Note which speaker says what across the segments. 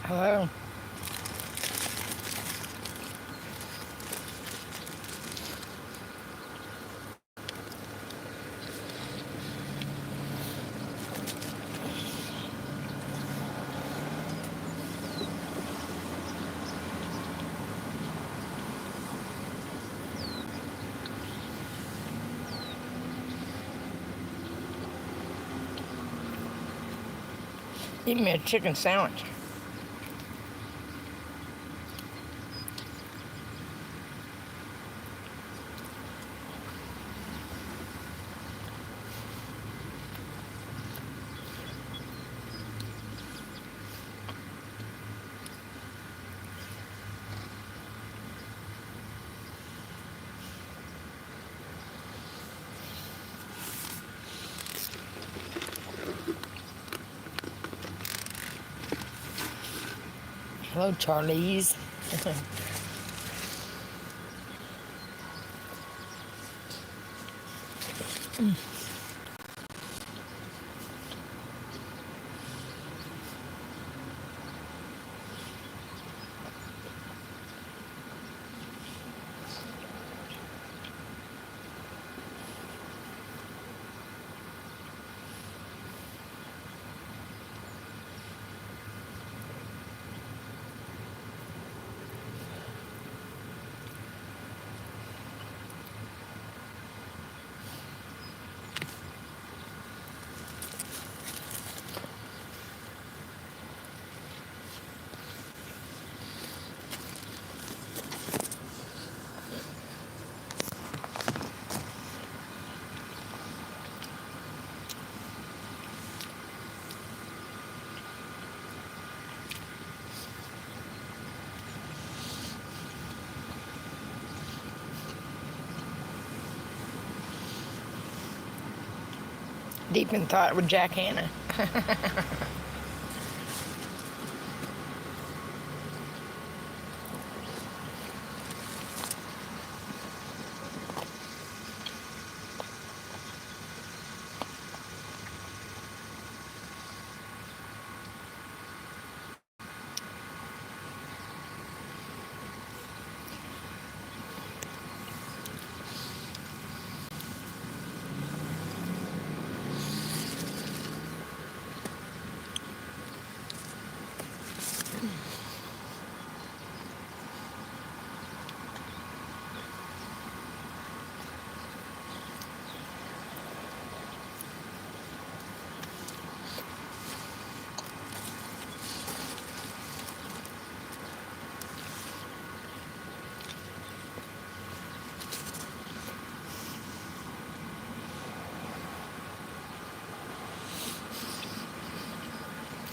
Speaker 1: Hello. Eat me a chicken sandwich. Hello, Charlies. Deep in thought with Jack Hanna.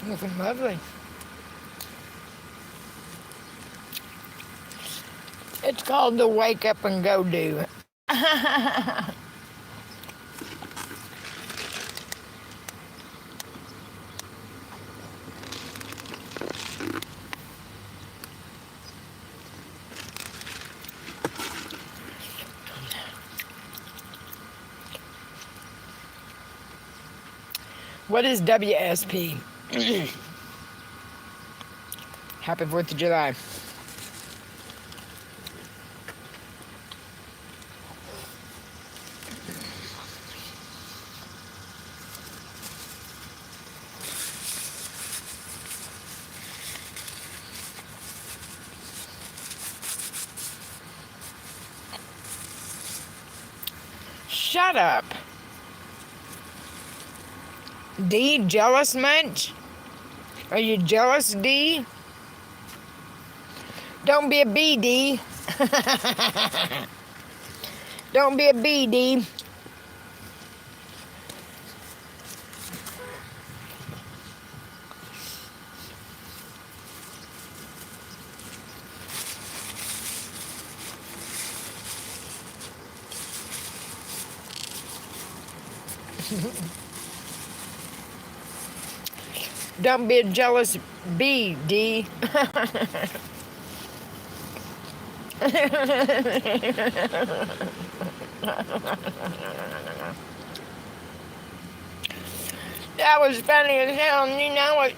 Speaker 1: Looking lovely. It's called the Wake Up and Go Do. What is WSP? Happy 4th of July. Shut up. D, jealous much? Are you jealous, D? Don't be a B, D. Don't be a B, D. Don't be a jealous B, D. That was funny as hell, and you know it.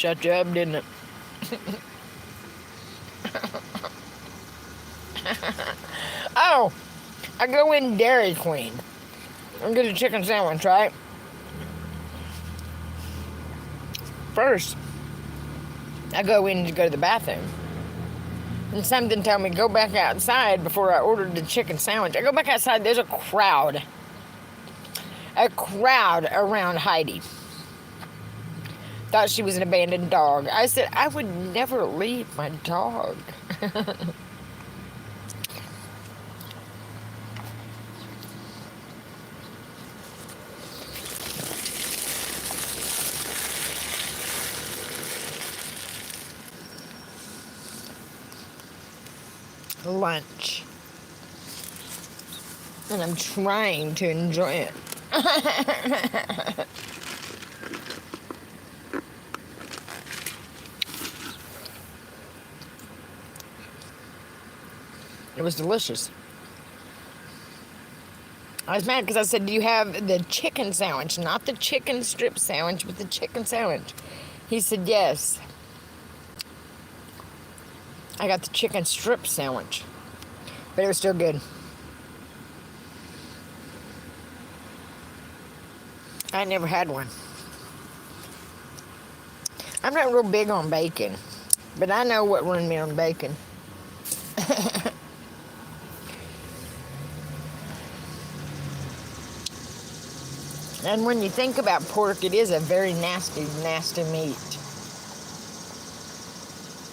Speaker 1: shut you up, didn't it? Oh, I go in Dairy Queen and get a chicken sandwich, right? First, I go in to go to the bathroom. And something told me go back outside before I ordered the chicken sandwich. I go back outside, there's a crowd. A crowd around Heidi. Thought she was an abandoned dog. I said, I would never leave my dog. Lunch. And I'm trying to enjoy it. It was delicious. I was mad because I said, do you have the chicken sandwich? Not the chicken strip sandwich, but the chicken sandwich. He said, yes. I got the chicken strip sandwich. But it was still good. I never had one. I'm not real big on bacon. But I know what ruined me on bacon. And when you think about pork, it is a very nasty, nasty meat.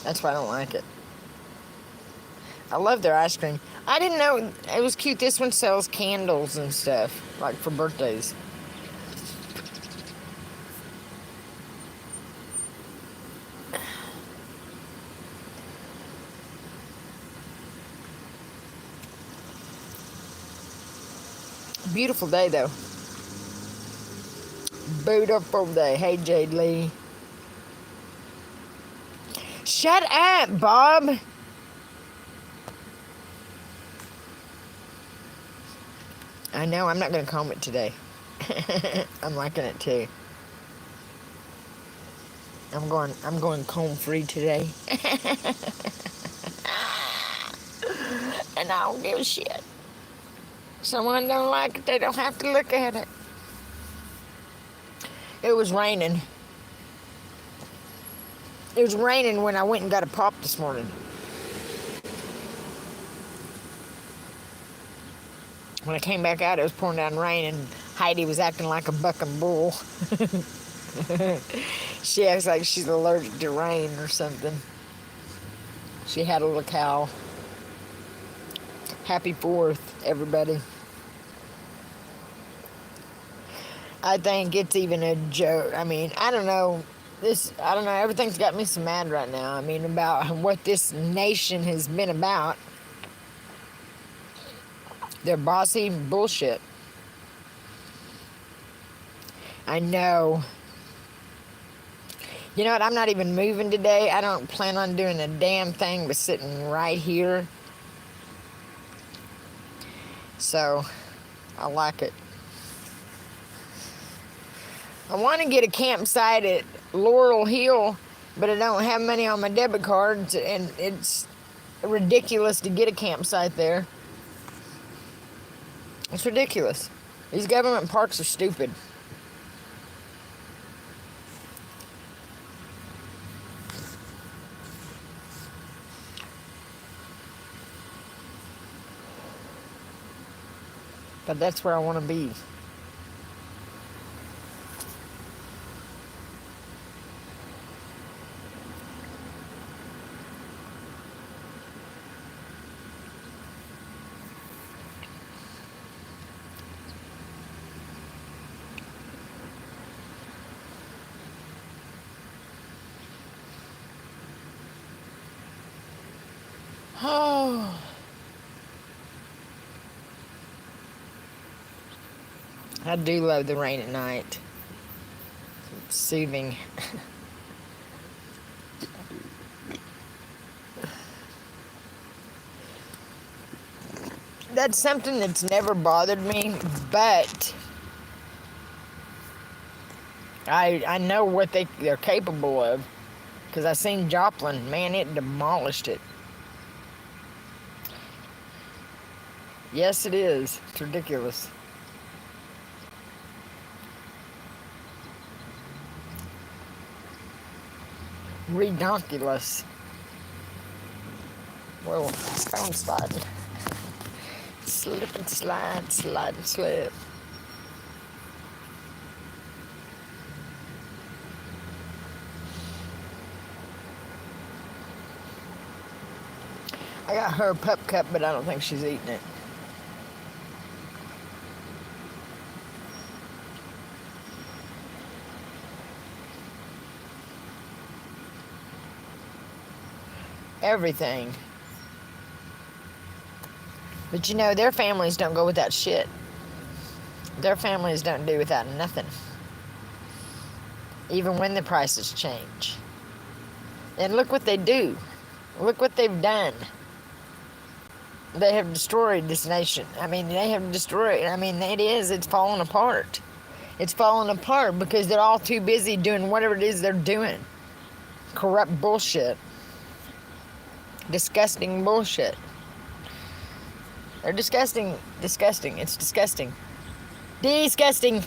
Speaker 1: That's why I don't like it. I love their ice cream. I didn't know it was cute. This one sells candles and stuff, like for birthdays. Beautiful day, though. Beautiful day. Hey, Jade Lee. Shut up, Bob. I know, I'm not going to comb it today. I'm liking it too. I'm going comb free today. And I don't give a shit. Someone don't like it, they don't have to look at it. It was raining. It was raining when I went and got a pop this morning. When I came back out, it was pouring down rain, and Heidi was acting like a bucking bull. She acts like she's allergic to rain or something. She had a little cow. Happy 4th, everybody. I think it's even a joke. I mean, I don't know. Everything's got me so mad right now. I mean, about what this nation has been about. They're bossy bullshit. I know. You know what? I'm not even moving today. I don't plan on doing a damn thing but sitting right here. So, I like it. I want to get a campsite at Laurel Hill, but I don't have money on my debit cards, and it's ridiculous to get a campsite there. It's ridiculous. These government parks are stupid. But that's where I want to be. Oh. I do love the rain at night. It's soothing. That's something that's never bothered me, but I know what they're capable of. Because I seen Joplin. Man, it demolished it. Yes, it is. It's ridiculous. Redonkulous. Whoa, stone sliding. Slip and slide, slide and slip. I got her pup cup, but I don't think she's eating it. Everything. But you know, their families don't go without shit. Their families don't do without nothing. Even when the prices change. And look what they do. Look what they've done. They have destroyed this nation. I mean, it's falling apart. It's falling apart because they're all too busy doing whatever it is they're doing. Corrupt bullshit. Disgusting bullshit. They're disgusting. Disgusting. It's disgusting. Disgusting.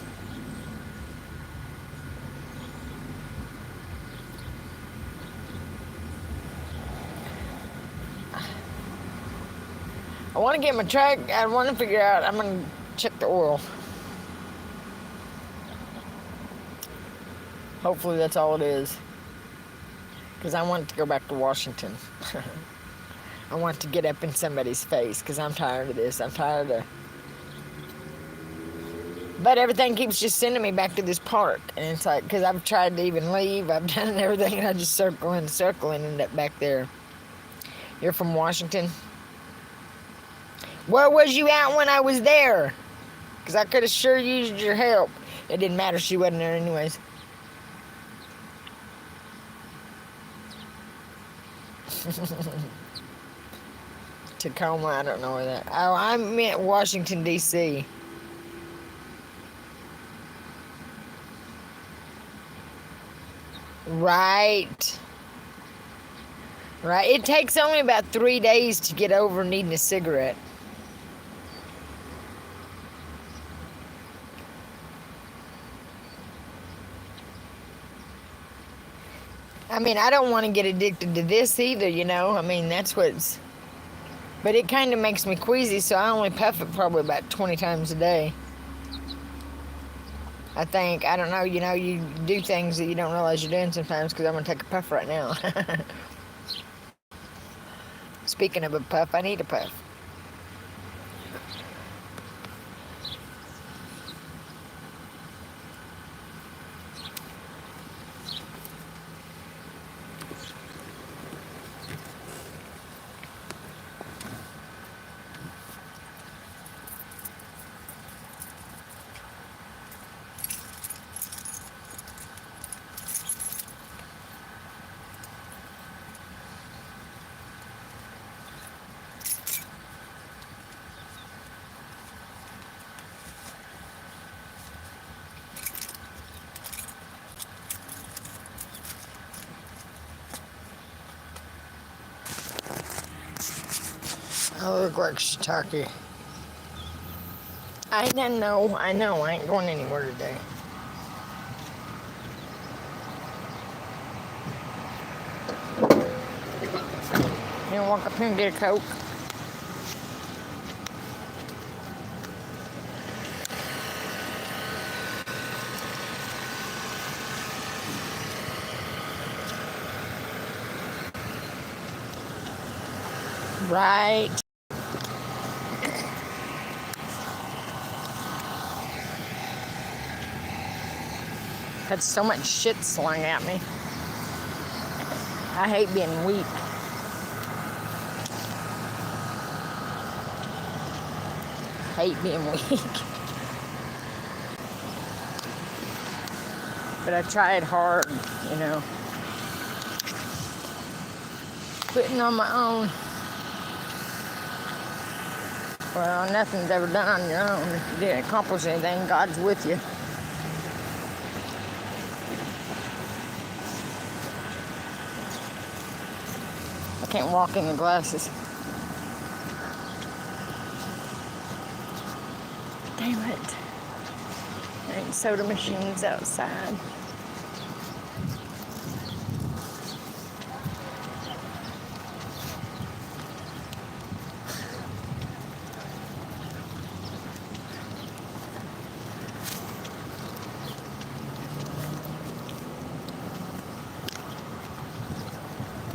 Speaker 1: I want to get my truck. I want to figure out. I'm going to check the oil. Hopefully that's all it is. Because I want to go back to Washington. I want to get up in somebody's face because I'm tired of this. I'm tired of... But everything keeps just sending me back to this park. And it's like, because I've tried to even leave. I've done everything and I just circle and end up back there. You're from Washington? Where was you at when I was there? Because I could have sure used your help. It didn't matter. She wasn't there anyways. Tacoma, I don't know where that... Oh, I meant Washington, D.C. Right. Right. It takes only about 3 days to get over needing a cigarette. I mean, I don't want to get addicted to this either, you know. I mean, that's what's... But it kind of makes me queasy, so I only puff it probably about 20 times a day. I think. I don't know, you know, you do things that you don't realize you're doing sometimes because I'm going to take a puff right now. Speaking of a puff, I need a puff. I look like shiitake. I know. I ain't going anywhere today. You wanna walk up here and get a Coke? Right. Had so much shit slung at me. I hate being weak. Hate being weak. But I tried hard, you know. Quitting on my own. Well, nothing's ever done on your own. If you didn't accomplish anything, God's with you. can't walk in the glasses. Damn it. There ain't soda machines outside.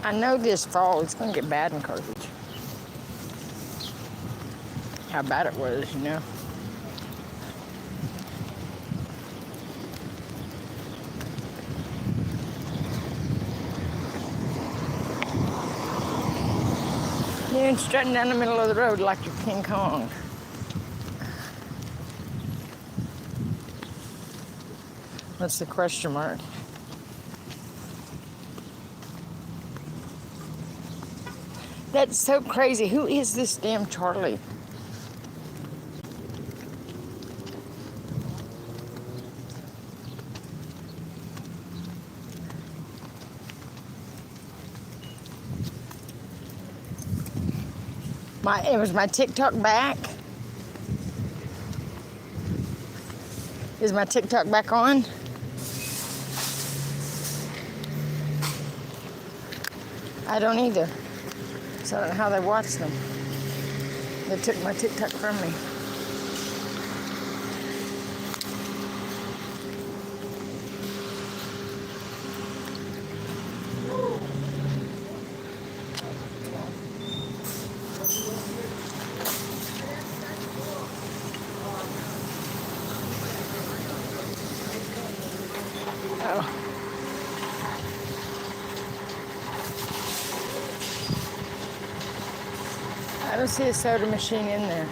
Speaker 1: I know this fall it's going to get bad in Carthage. How bad it was, you know. You're strutting down the middle of the road like you're King Kong. What's the question mark? That's so crazy. Who is this damn Charlie? Was my TikTok back? Is my TikTok back on? I don't either. So I don't know how they watch them. They took my TikTok from me. Oh. I don't see a soda machine in there.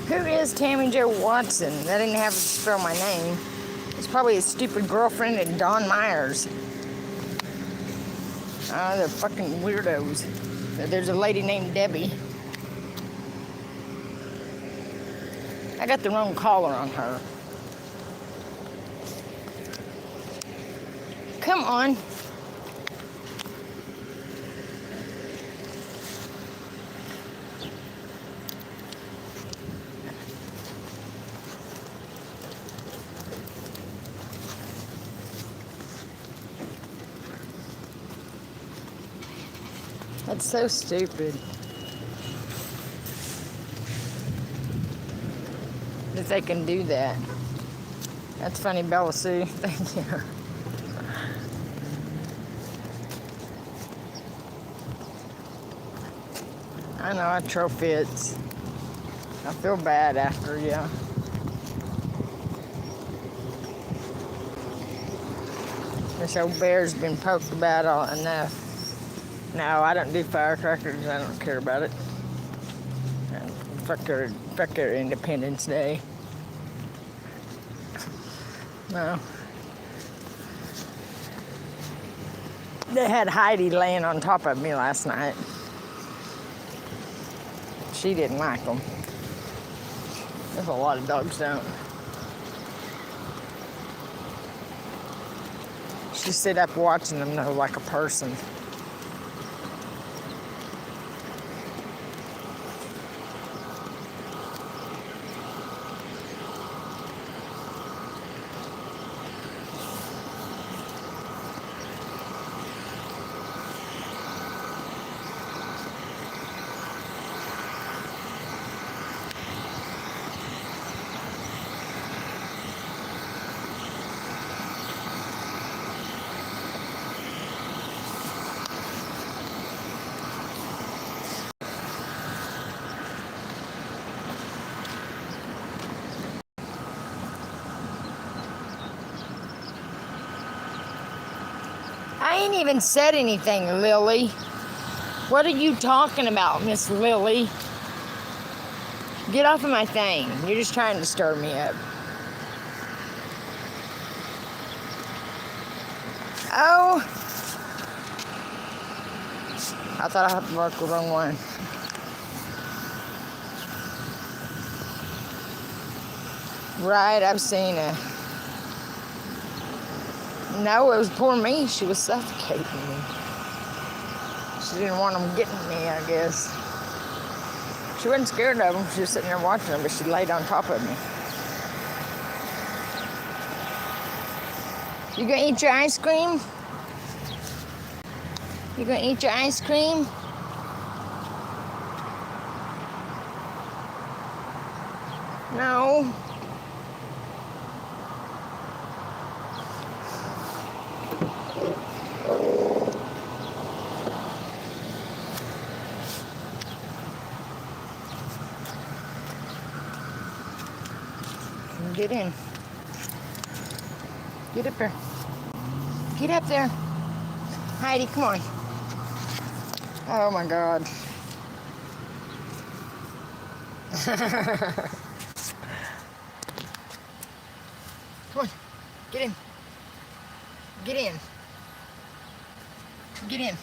Speaker 1: Who is Tammy Jo Watson? That didn't have to spell my name. It's probably his stupid girlfriend at Don Myers. Oh, they're fucking weirdos. There's a lady named Debbie. I got the wrong collar on her. Come on. That's so stupid. That they can do that. That's funny, Bella Sue. Thank you. I know, I throw fits. I feel bad after, yeah. This old bear's been poked about all enough. No, I don't do firecrackers. I don't care about it. Fuck their Independence Day. No. They had Heidi laying on top of me last night. She didn't like them. There's a lot of dogs don't. She stood up watching them though like a person. I ain't even said anything, Lily. What are you talking about, Miss Lily? Get off of my thing. You're just trying to stir me up. Oh. I thought I had to mark the wrong one. Right, I've seen her. No, it was poor me. She was suffocating me. She didn't want them getting me, I guess. She wasn't scared of them. She was sitting there watching them, but she laid on top of me. You gonna eat your ice cream? You gonna eat your ice cream? No. Get in. Get up there. Get up there. Heidi, come on. Oh my God. Come on. Get in. Get in. Get in.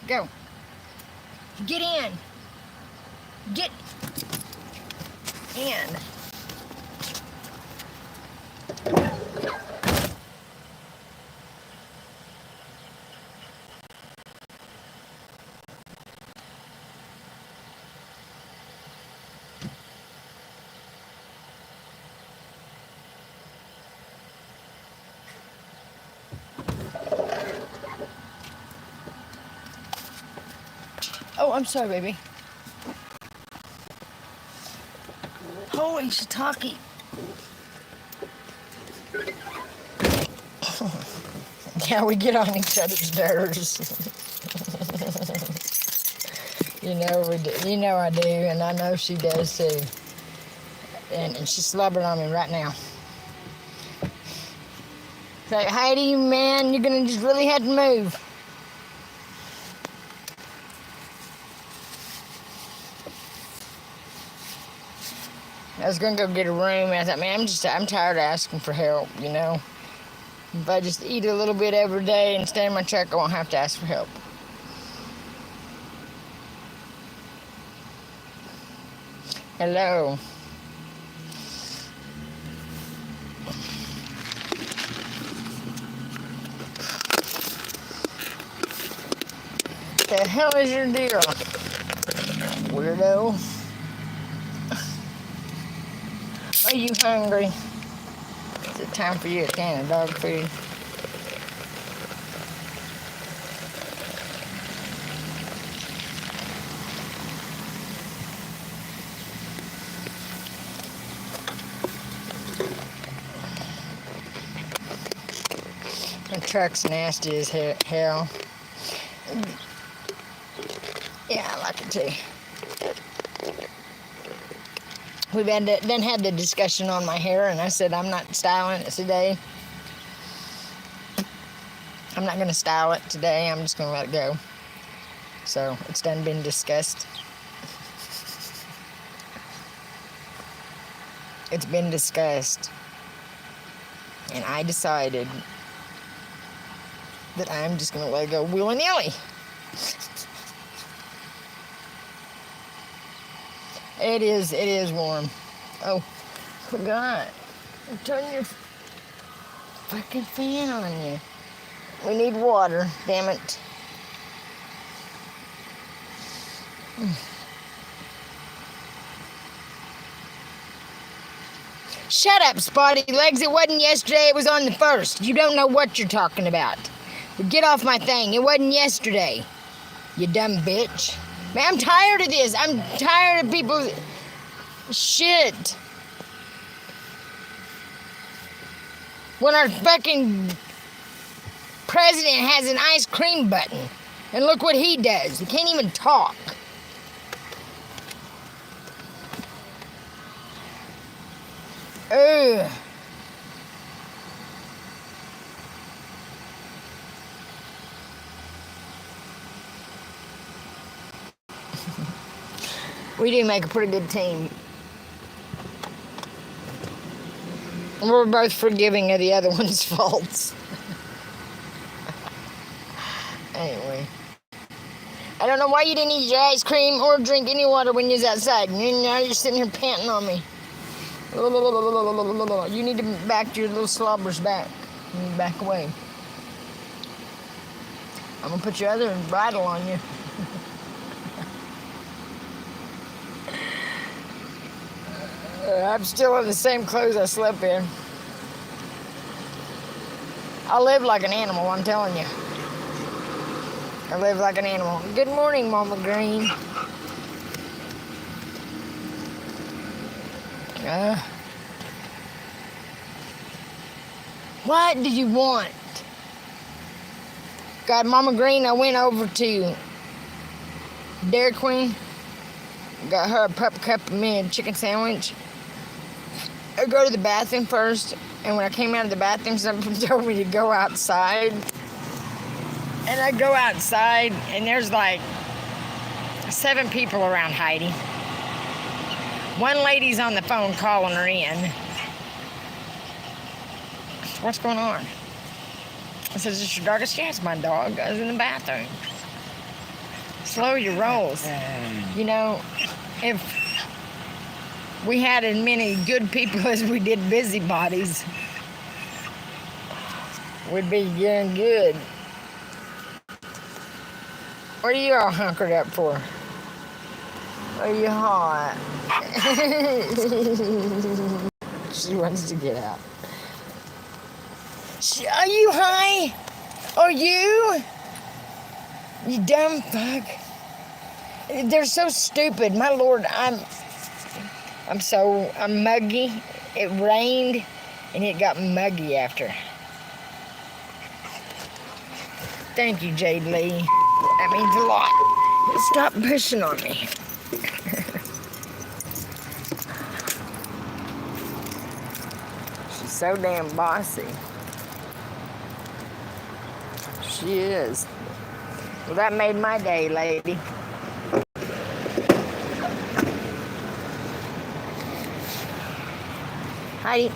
Speaker 1: Go. Get in. Get in. Oh, I'm sorry, baby. Holy shiitake. Yeah, we get on each other's nerves. You know we do. You know I do, and I know she does too. And she's slobbering on me right now. Like, Heidi, man, you're gonna just really have to move. I was gonna go get a room, and I thought, man, I'm tired of asking for help, you know. If I just eat a little bit every day and stay in my truck, I won't have to ask for help. Hello. What the hell is your deal, weirdo? Are you hungry? Is it time for you a can of dog food? The truck's nasty as hell. Yeah, I like it too. We've then had the discussion on my hair, and I said I'm not styling it today. I'm not going to style it today. I'm just going to let it go. So it's done been discussed. It's been discussed. And I decided that I'm just going to let it go willy-nilly. It is warm. Oh, forgot. Turn your fucking fan on you. We need water, damn it. Shut up, Spotty Legs. It wasn't yesterday, it was on the 1st. You don't know what you're talking about. Get off my thing. It wasn't yesterday, you dumb bitch. Man, I'm tired of this. I'm tired of people shit. When our fucking president has an ice cream button. And look what he does. He can't even talk. Ugh. We do make a pretty good team. And we're both forgiving of the other one's faults. Anyway. I don't know why you didn't eat your ice cream or drink any water when you was outside. Now you're sitting here panting on me. You need to back your little slobbers back. You need to back away. I'm going to put your other bridle on you. I'm still in the same clothes I slept in. I live like an animal, I'm telling you. I live like an animal. Good morning, Mama Green. What do you want? God, Mama Green, I went over to Dairy Queen. Got her a pup cup of mini chicken sandwich. I go to the bathroom first, and when I came out of the bathroom, somebody told me to go outside. And I go outside, and there's like 7 people around Heidi. One lady's on the phone calling her in. What's going on? I said, is this your dog? I said, yes, my dog. I was in the bathroom. Slow your rolls. You know, if we had as many good people as we did busybodies, we'd be doing good. What are you all hunkered up for? Are you hot? She wants to get out. Are you high? Are you? You dumb fuck. They're so stupid. My Lord, I'm muggy. It rained and it got muggy after. Thank you, Jade Lee. That means a lot. Stop pushing on me. She's so damn bossy. She is. Well, that made my day, lady. Heidi.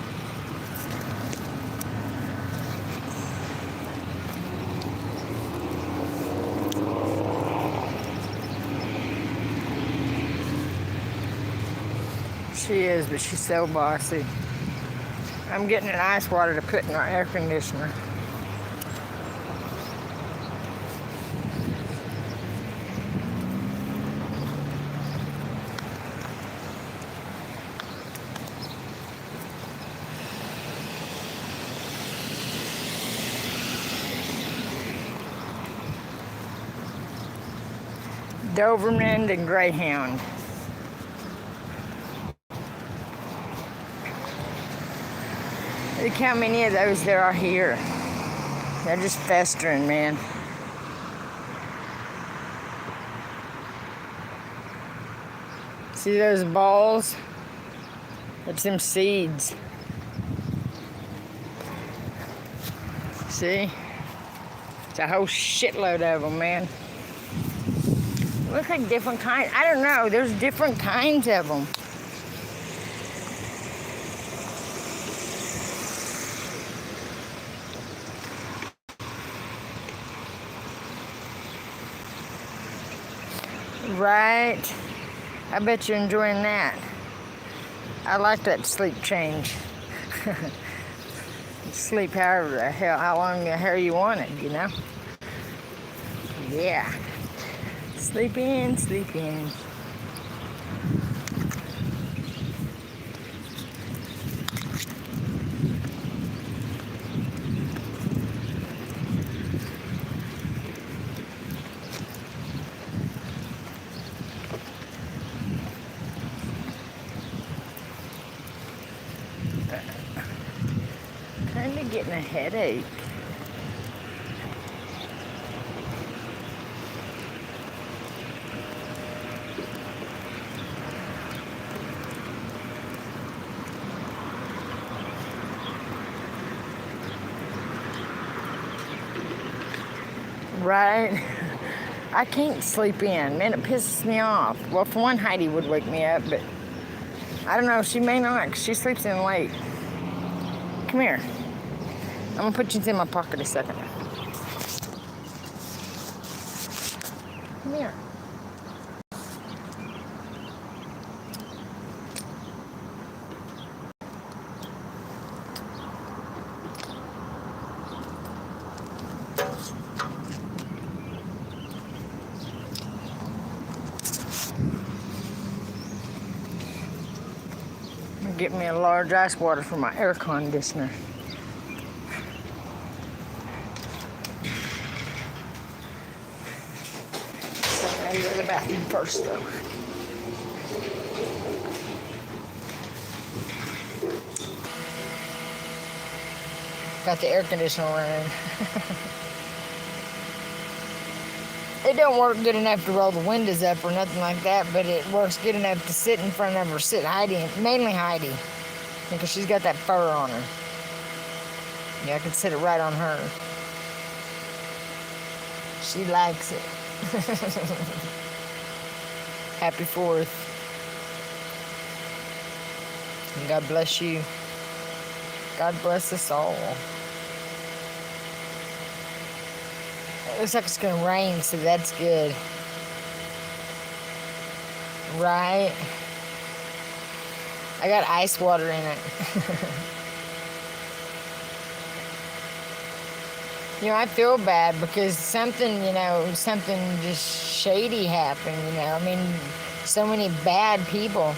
Speaker 1: She is, but she's so bossy. I'm getting an ice water to put in our air conditioner. Doberman and Greyhound. Look how many of those there are here. They're just festering, man. See those balls? That's them seeds. See? It's a whole shitload of them, man. Look like different kinds. I don't know. There's different kinds of them. Right. I bet you're enjoying that. I like that sleep change. Sleep however the hell, how long the hell you want it, you know? Yeah. Sleep in, sleep in. Kind of getting a headache. Right? I can't sleep in. Man, it pisses me off. Well, for one, Heidi would wake me up, but I don't know. She may not, 'cause she sleeps in late. Come here. I'm going to put you in my pocket a second. Come here. Get me a large ice water for my air conditioner. So I gotta go to the bathroom first, though. Got the air conditioner running. It don't work good enough to roll the windows up or nothing like that, but it works good enough to sit in front of her, sit Heidi, mainly Heidi, because she's got that fur on her. Yeah, I can sit it right on her. She likes it. Happy 4th. And God bless you. God bless us all. It looks like it's going to rain, so that's good. Right? I got ice water in it. You know, I feel bad because something just shady happened, you know. I mean, so many bad people.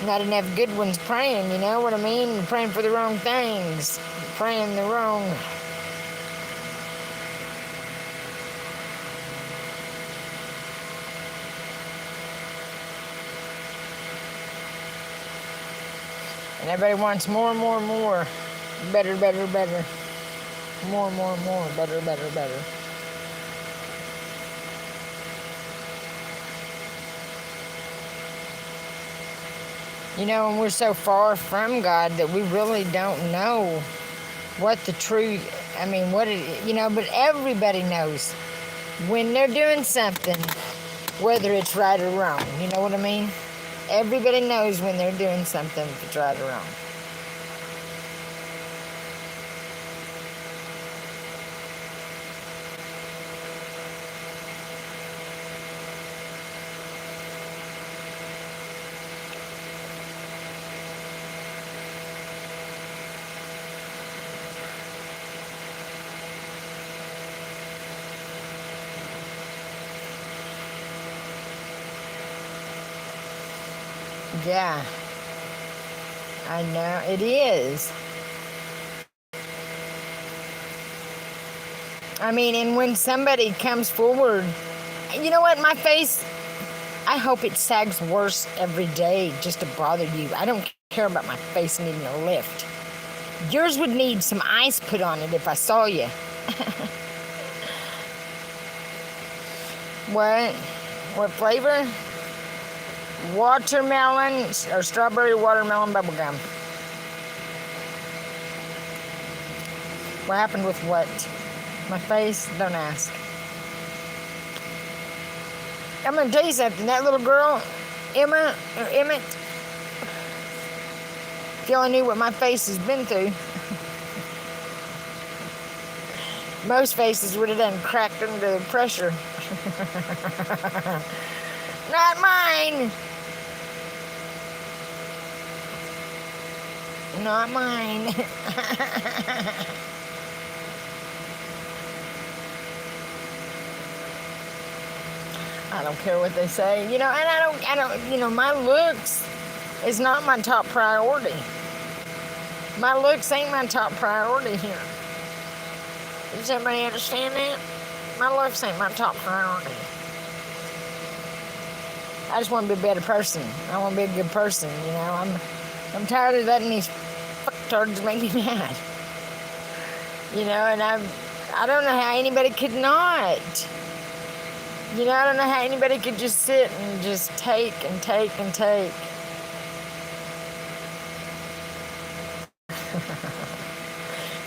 Speaker 1: Not enough good ones praying, you know what I mean? Praying for the wrong things. Praying the wrong... And everybody wants more and more and more. Better, better, better. More and more and more. Better, better, better. You know, and we're so far from God that we really don't know what the truth, I mean, what it, you know, but everybody knows when they're doing something, whether it's right or wrong. You know what I mean? Everybody knows when they're doing something, if it's right or wrong. Yeah, I know, it is. I mean, and when somebody comes forward, you know what, my face, I hope it sags worse every day just to bother you. I don't care about my face needing a lift. Yours would need some ice put on it if I saw you. What? What flavor? Watermelon or strawberry watermelon bubblegum. What happened with what? My face? Don't ask. I'm going to tell you something. That little girl, Emma, or Emmett, if you only knew what my face has been through, most faces would have done cracked under the pressure. Not mine. Not mine. I don't care what they say, you know, and I don't, you know, my looks is not my top priority. My looks ain't my top priority here. Does everybody understand that? My looks ain't my top priority. I just want to be a better person. I want to be a good person, you know. I'm tired of letting these fucktards make me mad. You know, and I don't know how anybody could not. You know, I don't know how anybody could just sit and just take and take and take.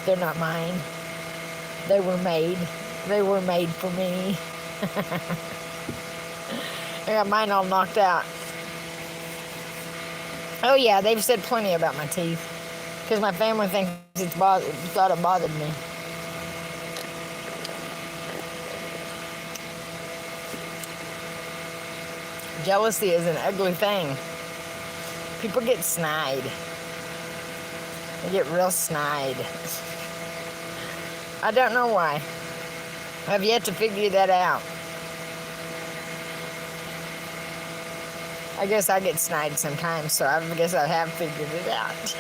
Speaker 1: They're not mine. They were made. They were made for me. I got mine all knocked out. Oh yeah, they've said plenty about my teeth. Because my family thinks thought it bothered me. Jealousy is an ugly thing. People get snide. They get real snide. I don't know why. I've yet to figure that out. I guess I get snide sometimes, so I guess I have figured it out.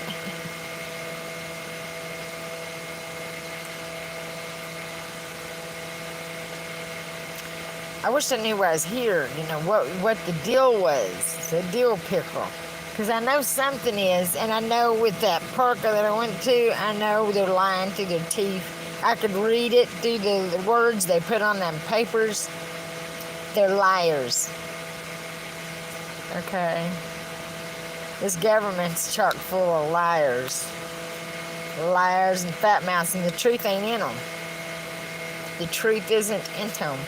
Speaker 1: I wish I knew why I was here, what the deal was, the deal pickle. Because I know something is, and I know with that parker that I went to, I know they're lying through their teeth. I could read it through the words they put on them papers. They're liars. Okay? This government's chock full of liars. Liars and fat mouths, and the truth ain't in them. The truth isn't in them.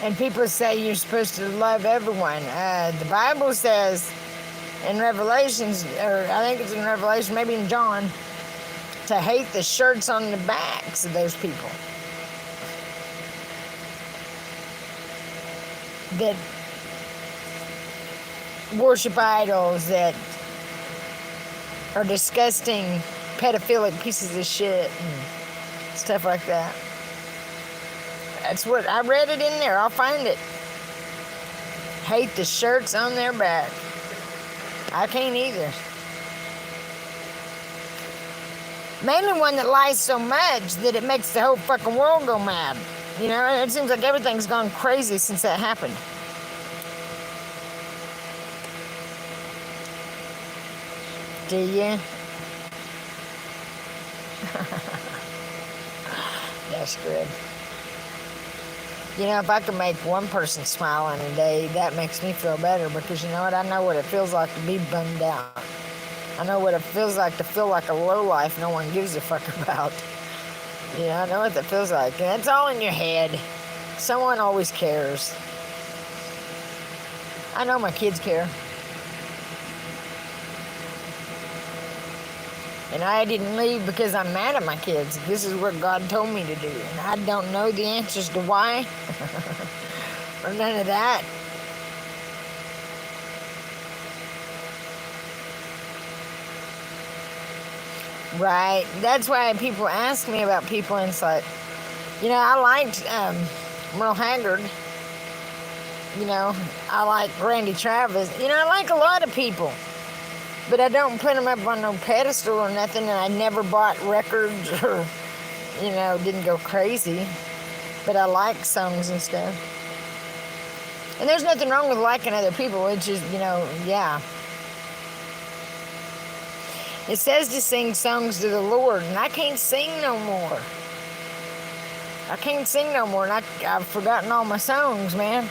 Speaker 1: And people say you're supposed to love everyone. The Bible says in Revelations, or I think it's in Revelation, maybe in John, to hate the shirts on the backs of those people that worship idols, that are disgusting, pedophilic pieces of shit and stuff like that. That's what I read it in there. I'll find it. Hate the shirts on their back. I can't either. Mainly one that lies so much that it makes the whole fucking world go mad. It seems like everything's gone crazy since that happened. Do you? That's good. If I can make one person smile in a day, that makes me feel better, because you know what? I know what it feels like to be bummed out. I know what it feels like to feel like a lowlife no one gives a fuck about. I know what that feels like. And it's all in your head. Someone always cares. I know my kids care. And I didn't leave because I'm mad at my kids. This is what God told me to do. And I don't know the answers to why. Or none of that. Right. That's why people ask me about people, and it's like, I liked Merle Haggard. I like Randy Travis. I like a lot of people. But I don't put them up on no pedestal or nothing, and I never bought records or, didn't go crazy. But I like songs and stuff. And there's nothing wrong with liking other people. It's just, yeah. It says to sing songs to the Lord, and I can't sing no more. And I've forgotten all my songs, man.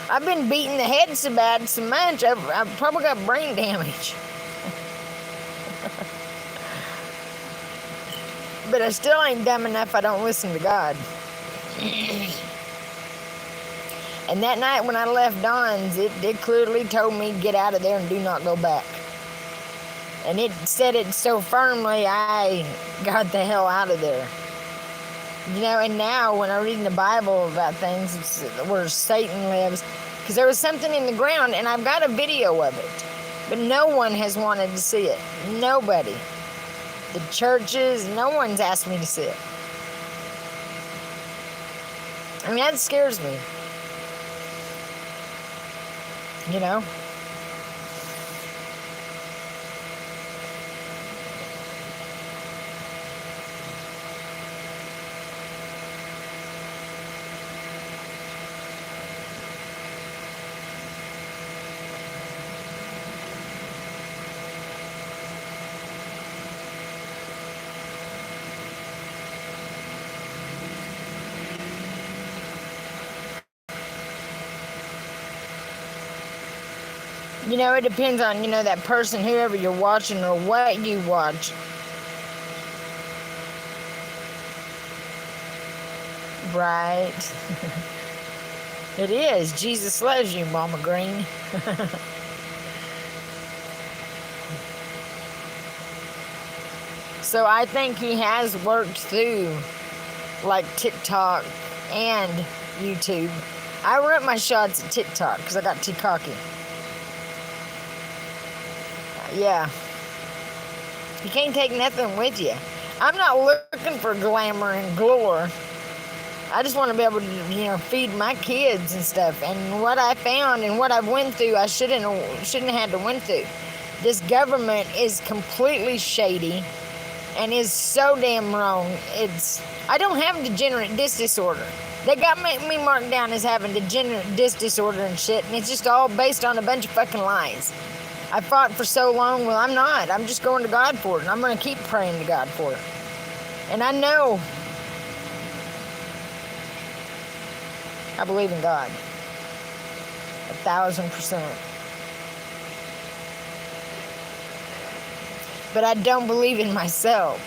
Speaker 1: I've been beating the head so bad so much, I've probably got brain damage. But I still ain't dumb enough I don't listen to God. And that night when I left Dawn's, it clearly told me, get out of there and do not go back. And it said it so firmly, I got the hell out of there. And now when I read in the Bible about things, it's where Satan lives, because there was something in the ground, and I've got a video of it. But no one has wanted to see it. Nobody. The churches, no one's asked me to see it. I mean, that scares me. It depends on, that person, whoever you're watching, or what you watch. Right. It is. Jesus loves you, Mama Green. So I think he has worked through like TikTok and YouTube. I rip my shots at TikTok because I got too cocky. Yeah. You can't take nothing with you. I'm not looking for glamour and glory. I just want to be able to, feed my kids and stuff. And what I found and what I went through, I shouldn't have had to went through. This government is completely shady and is so damn wrong. I don't have degenerate disc disorder. They got me marked down as having degenerate disc disorder and shit, and it's just all based on a bunch of fucking lies. I fought for so long. Well, I'm not. I'm just going to God for it, and I'm going to keep praying to God for it. And I know I believe in God 1,000%. But I don't believe in myself.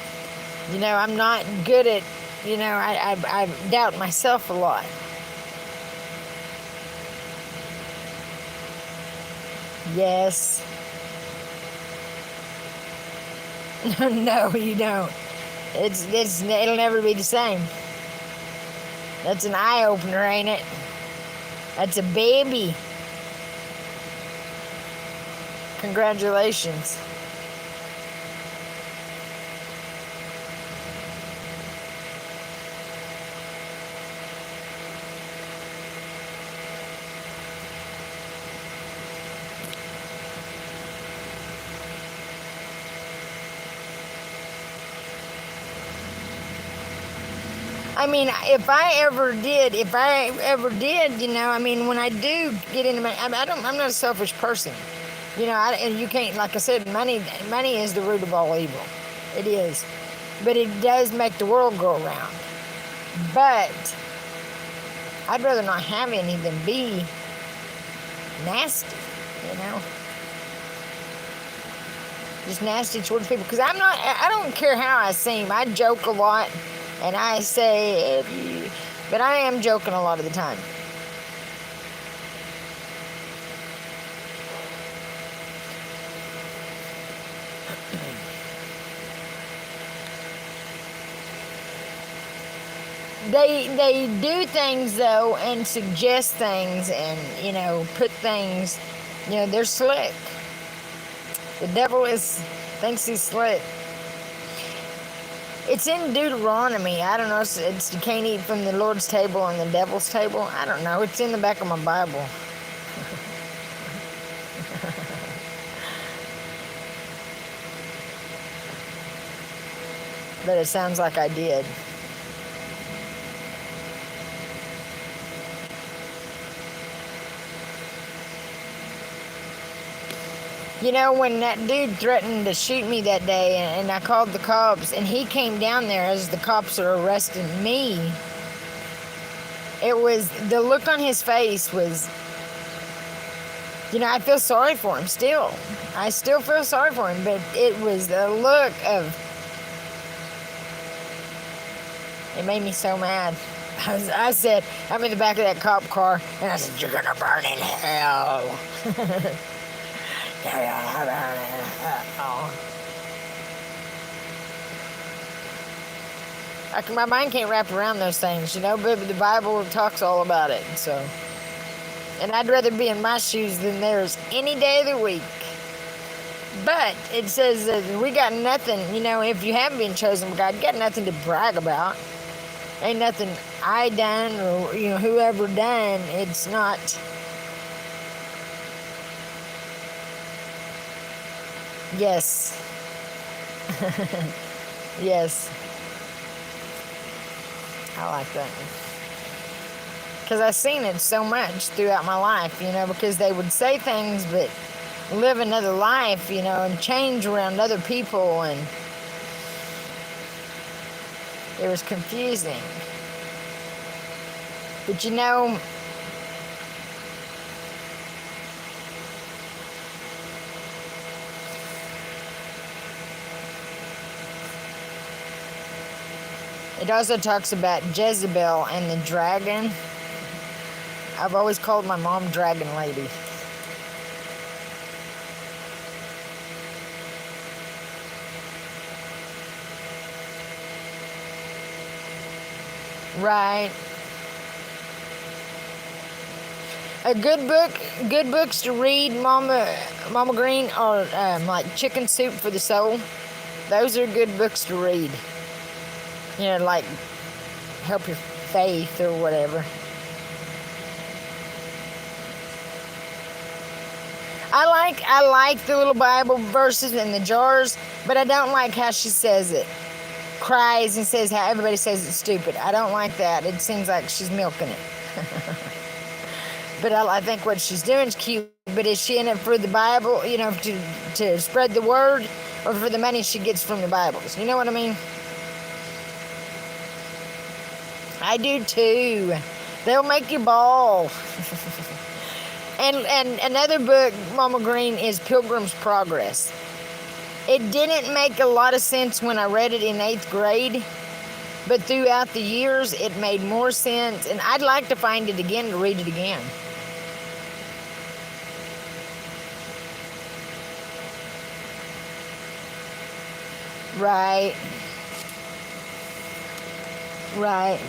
Speaker 1: I'm not good at, I doubt myself a lot. Yes. No, you don't. It'll never be the same. That's an eye-opener, ain't it? That's a baby. Congratulations. I mean, if I ever did, when I do get into money, I'm not a selfish person. And you can't, like I said, money is the root of all evil. It is. But it does make the world go around. But I'd rather not have any than be nasty, Just nasty towards people. Because I don't care how I seem. I joke a lot. And I say, but I am joking a lot of the time. They do things though and suggest things and put things, they're slick. The devil thinks he's slick. It's in Deuteronomy. I don't know. It's you can't eat from the Lord's table and the devil's table. I don't know. It's in the back of my Bible. But it sounds like I did. When that dude threatened to shoot me that day and I called the cops and he came down there as the cops are arresting me, it was, the look on his face was, I feel sorry for him still. I still feel sorry for him, but it was the look of, it made me so mad. I said, I'm in the back of that cop car and I said, you're gonna burn in hell. My mind can't wrap around those things, but the Bible talks all about it. So, and I'd rather be in my shoes than theirs any day of the week. But it says that we got nothing, if you haven't been chosen by God, you got nothing to brag about. Ain't nothing I done or whoever done. It's not. Yes. Yes. I like that. Because I've seen it so much throughout my life, because they would say things but live another life, and change around other people, and it was confusing. But it also talks about Jezebel and the dragon. I've always called my mom Dragon Lady. Right. A good books to read, Mama Green, are like Chicken Soup for the Soul. Those are good books to read. You know, like help your faith or whatever. I like the little Bible verses in the jars, but I don't like how she says it. Cries and says how everybody says it's stupid. I don't like that. It seems like she's milking it. But I think what she's doing is cute. But is she in it for the Bible, you know, to spread the word, or for the money she gets from the Bibles? You know what I mean? I do too. They'll make you bawl. And another book, Mama Green, is Pilgrim's Progress. It didn't make a lot of sense when I read it in 8th grade, but throughout the years it made more sense, and I'd like to find it again to read it again. Right. Right.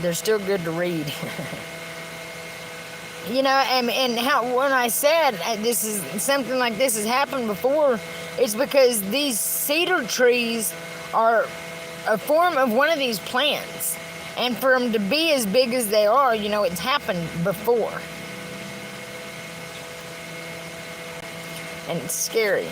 Speaker 1: They're still good to read. You know, and how when I said this is something like this has happened before, it's because these cedar trees are a form of one of these plants, and for them to be as big as they are, you know, it's happened before, and it's scary.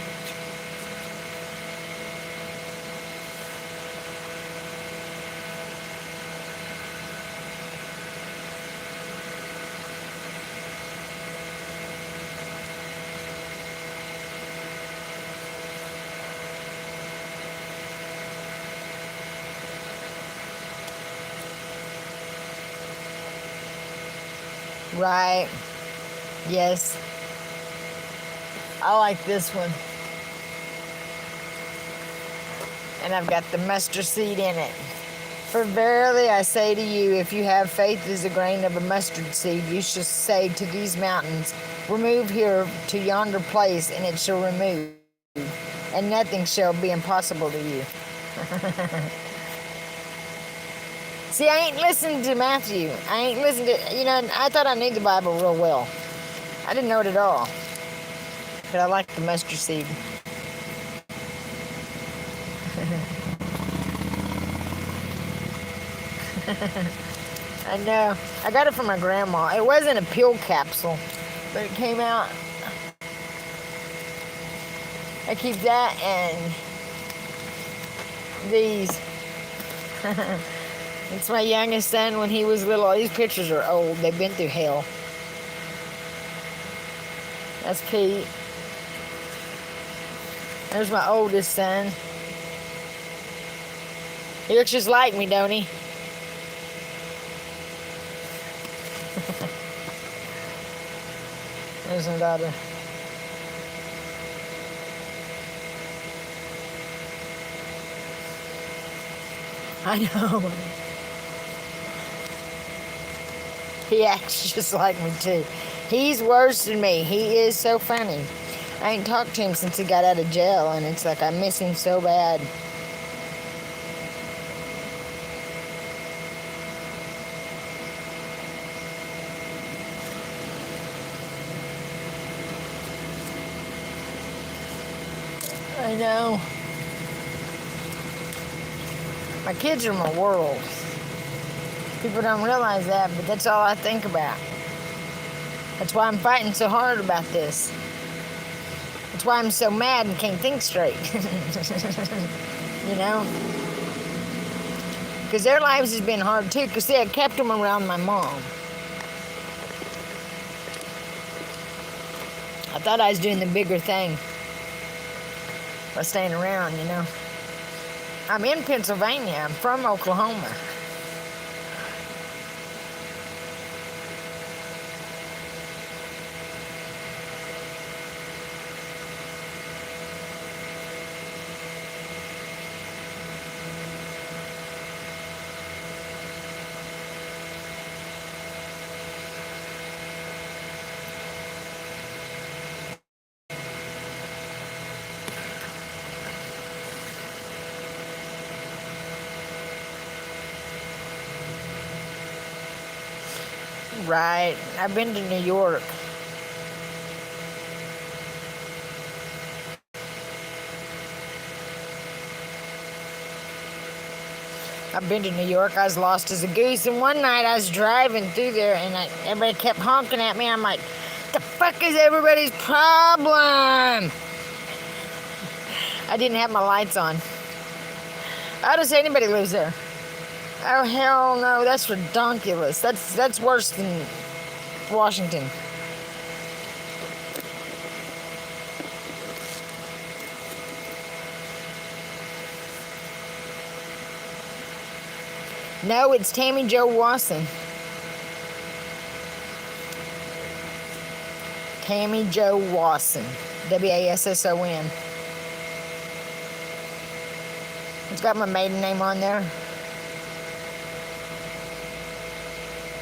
Speaker 1: Right. Yes. I like this one. And I've got the mustard seed in it. For verily I say to you, if you have faith as a grain of a mustard seed, you shall say to these mountains, remove here to yonder place, and it shall remove, and nothing shall be impossible to you. See, I ain't listened to Matthew. I ain't listened to, you know, I thought I knew the Bible real well. I didn't know it at all. But I like the mustard seed. I know. I got it from my grandma. It wasn't a pill capsule, but it came out. I keep that and these. It's my youngest son when he was little. All these pictures are old. They've been through hell. That's Pete. There's my oldest son. He looks just like me, don't he? There's my daughter. I know. He acts just like me too. He's worse than me. He is so funny. I ain't talked to him since he got out of jail, and it's like I miss him so bad. I know. My kids are my world. People don't realize that, but that's all I think about. That's why I'm fighting so hard about this. That's why I'm so mad and can't think straight. You know? Because their lives has been hard too, because see, I kept them around my mom. I thought I was doing the bigger thing by staying around, you know. I'm in Pennsylvania. I'm from Oklahoma. Right. I've been to New York. I've been to New York. I was lost as a goose. And one night I was driving through there and everybody kept honking at me. I'm like, the fuck is everybody's problem? I didn't have my lights on. How does anybody lives there? Oh, hell no. That's redonkulous. That's worse than Washington. No, it's Tammy Jo Wasson. Tammy Jo Wasson. Wasson. It's got my maiden name on there.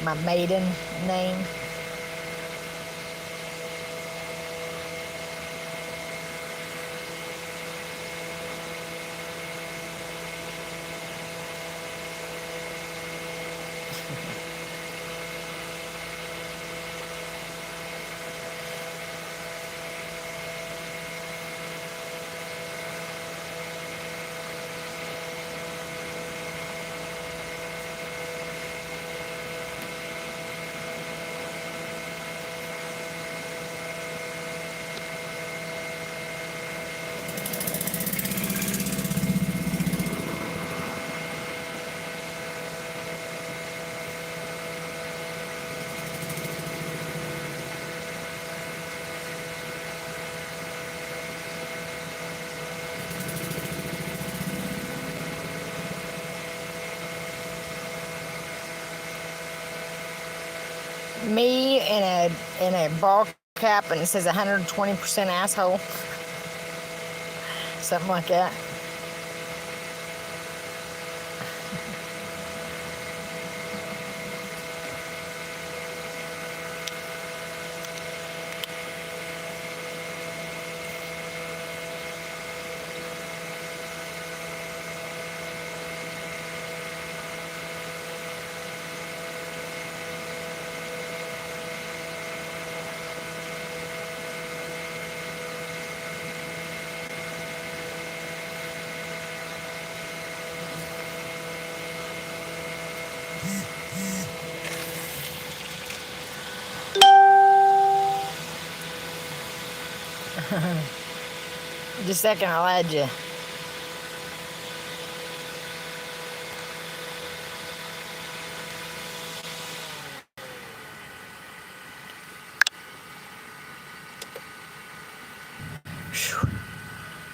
Speaker 1: My maiden name. Me in a ball cap and it says 120% asshole. Something like that. Just a second, I'll add you.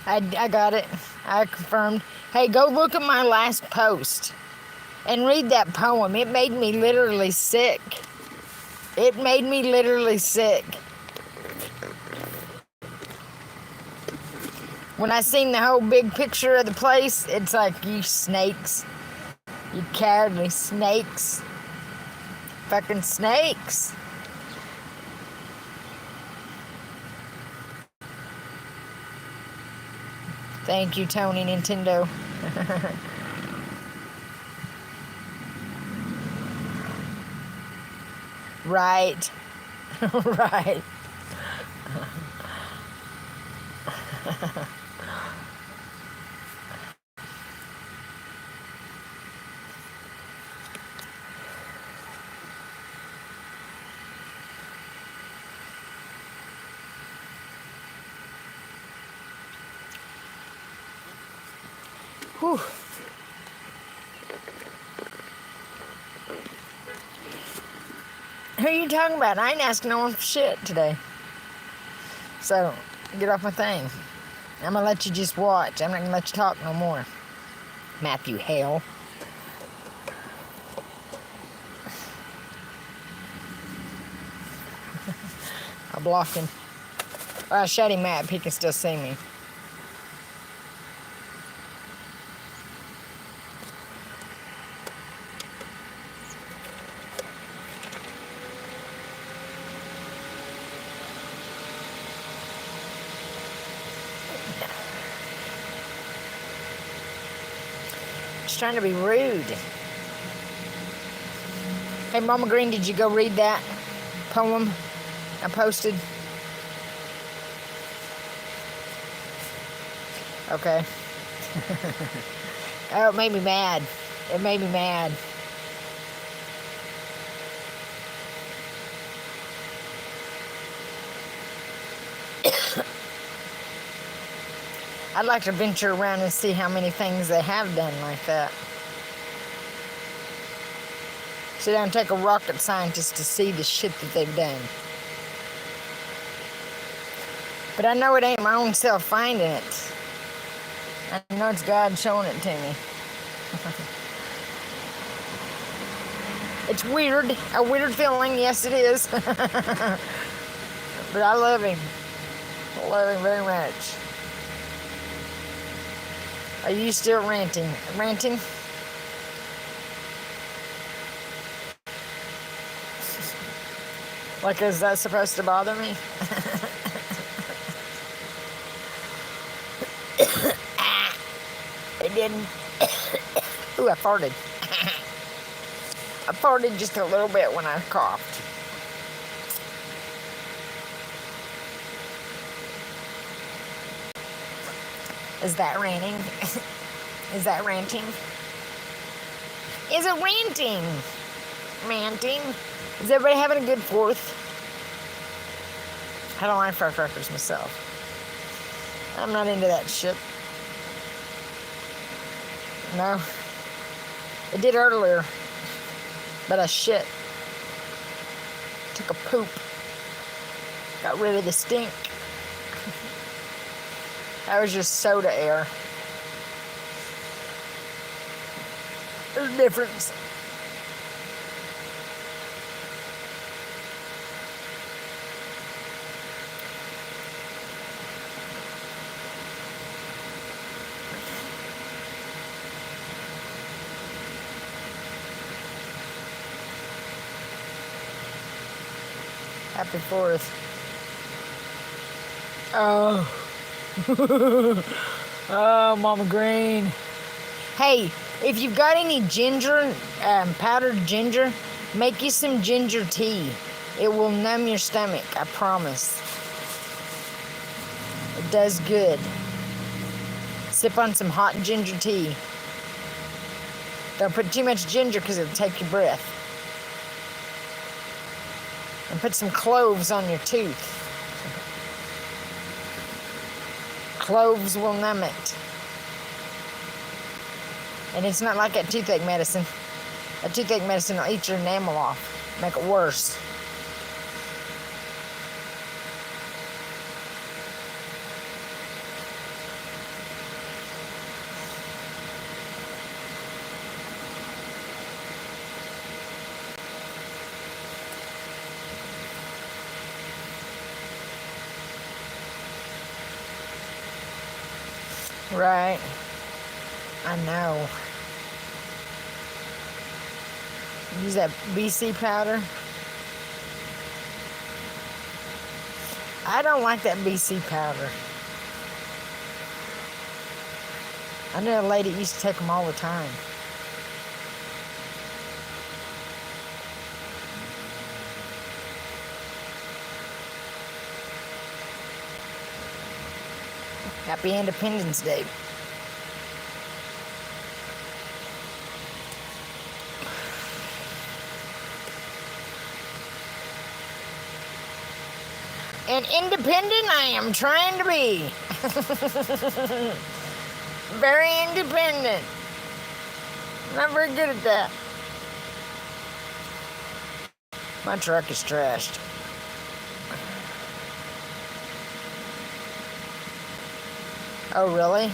Speaker 1: I got it. I confirmed. Hey, go look at my last post and read that poem. It made me literally sick. It made me literally sick. When I seen the whole big picture of the place, it's like, you snakes. You cowardly snakes. Fucking snakes. Thank you, Tony Nintendo. Right. Right. Whew. Who are you talking about? I ain't asking no one for shit today. So, get off my thing. I'm gonna let you just watch. I'm not gonna let you talk no more. Matthew Hale. I blocked him. I shut him up. He can still see me. Trying to be rude. Hey, Mama Green, did you go read that poem I posted? Okay. Oh, it made me mad. It made me mad. I'd like to venture around and see how many things they have done like that. Sit down and take a rocket scientist to see the shit that they've done. But I know it ain't my own self finding it. I know it's God showing it to me. It's weird. A weird feeling, yes it is. But I love him. I love him very much. Are you still ranting? Ranting? Like, is that supposed to bother me? It didn't. Ooh, I farted. I farted just a little bit when I coughed. Is that ranting? Is that ranting? Is it ranting? Ranting? Is everybody having a good 4th? I don't like firecrackers myself. I'm not into that shit. No. I did earlier, but I shit. Took a poop. Got rid of the stink. That was just soda air. There's a difference. Happy 4th. Oh. Oh, Mama Green. Hey, if you've got any ginger, powdered ginger, make you some ginger tea. It will numb your stomach, I promise. It does good. Sip on some hot ginger tea. Don't put too much ginger because it'll take your breath. And put some cloves on your tooth. Cloves will numb it. And it's not like that toothache medicine. That toothache medicine will eat your enamel off, make it worse. Right. I know. Use that BC powder. I don't like that BC powder. I knew a lady that used to take them all the time. Happy Independence Day. And independent I am trying to be. Very independent. Not very good at that. My truck is trashed. Oh, really?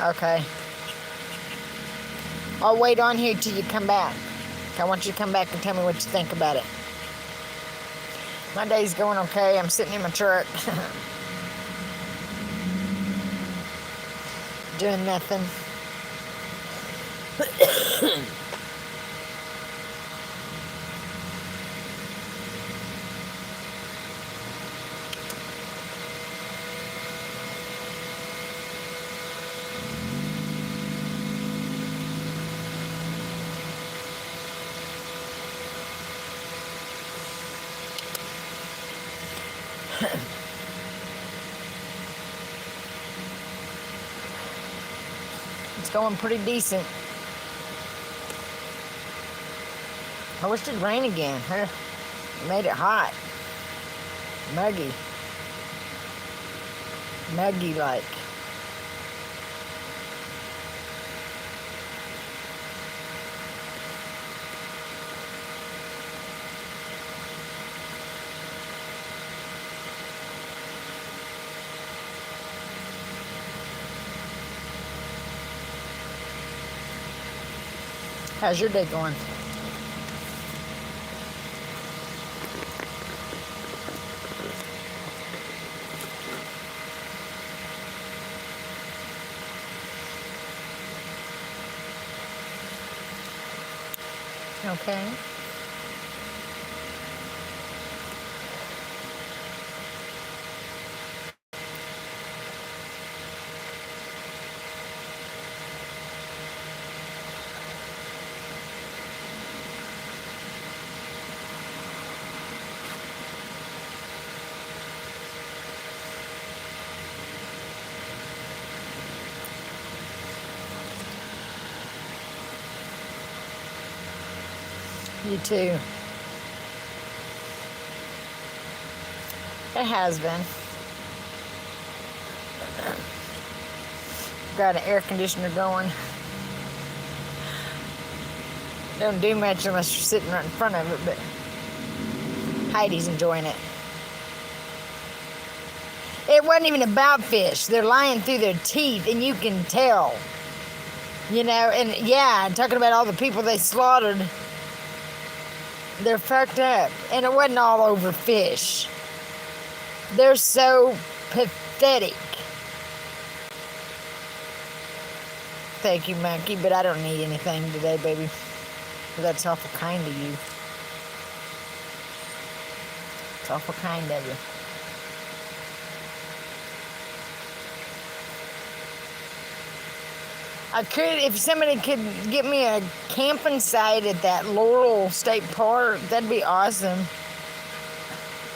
Speaker 1: Okay. I'll wait on here till you come back. I want you to come back and tell me what you think about it. My day's going okay. I'm sitting in my truck. Doing nothing. It's going pretty decent. I wish it'd rain again. Huh? It made it hot. Muggy. Muggy like. How's your day going? Okay. You too. It has been. Got an air conditioner going. Don't do much unless you're sitting right in front of it, but Heidi's enjoying it. It wasn't even about fish. They're lying through their teeth, and you can tell. You know, and yeah, talking about all the people they slaughtered. They're fucked up. And it wasn't all over fish. They're so pathetic. Thank you, Monkey, but I don't need anything today, baby. That's awful kind of you. It's awful kind of you. I could, if somebody could get me a camping site at that Laurel State Park, that'd be awesome.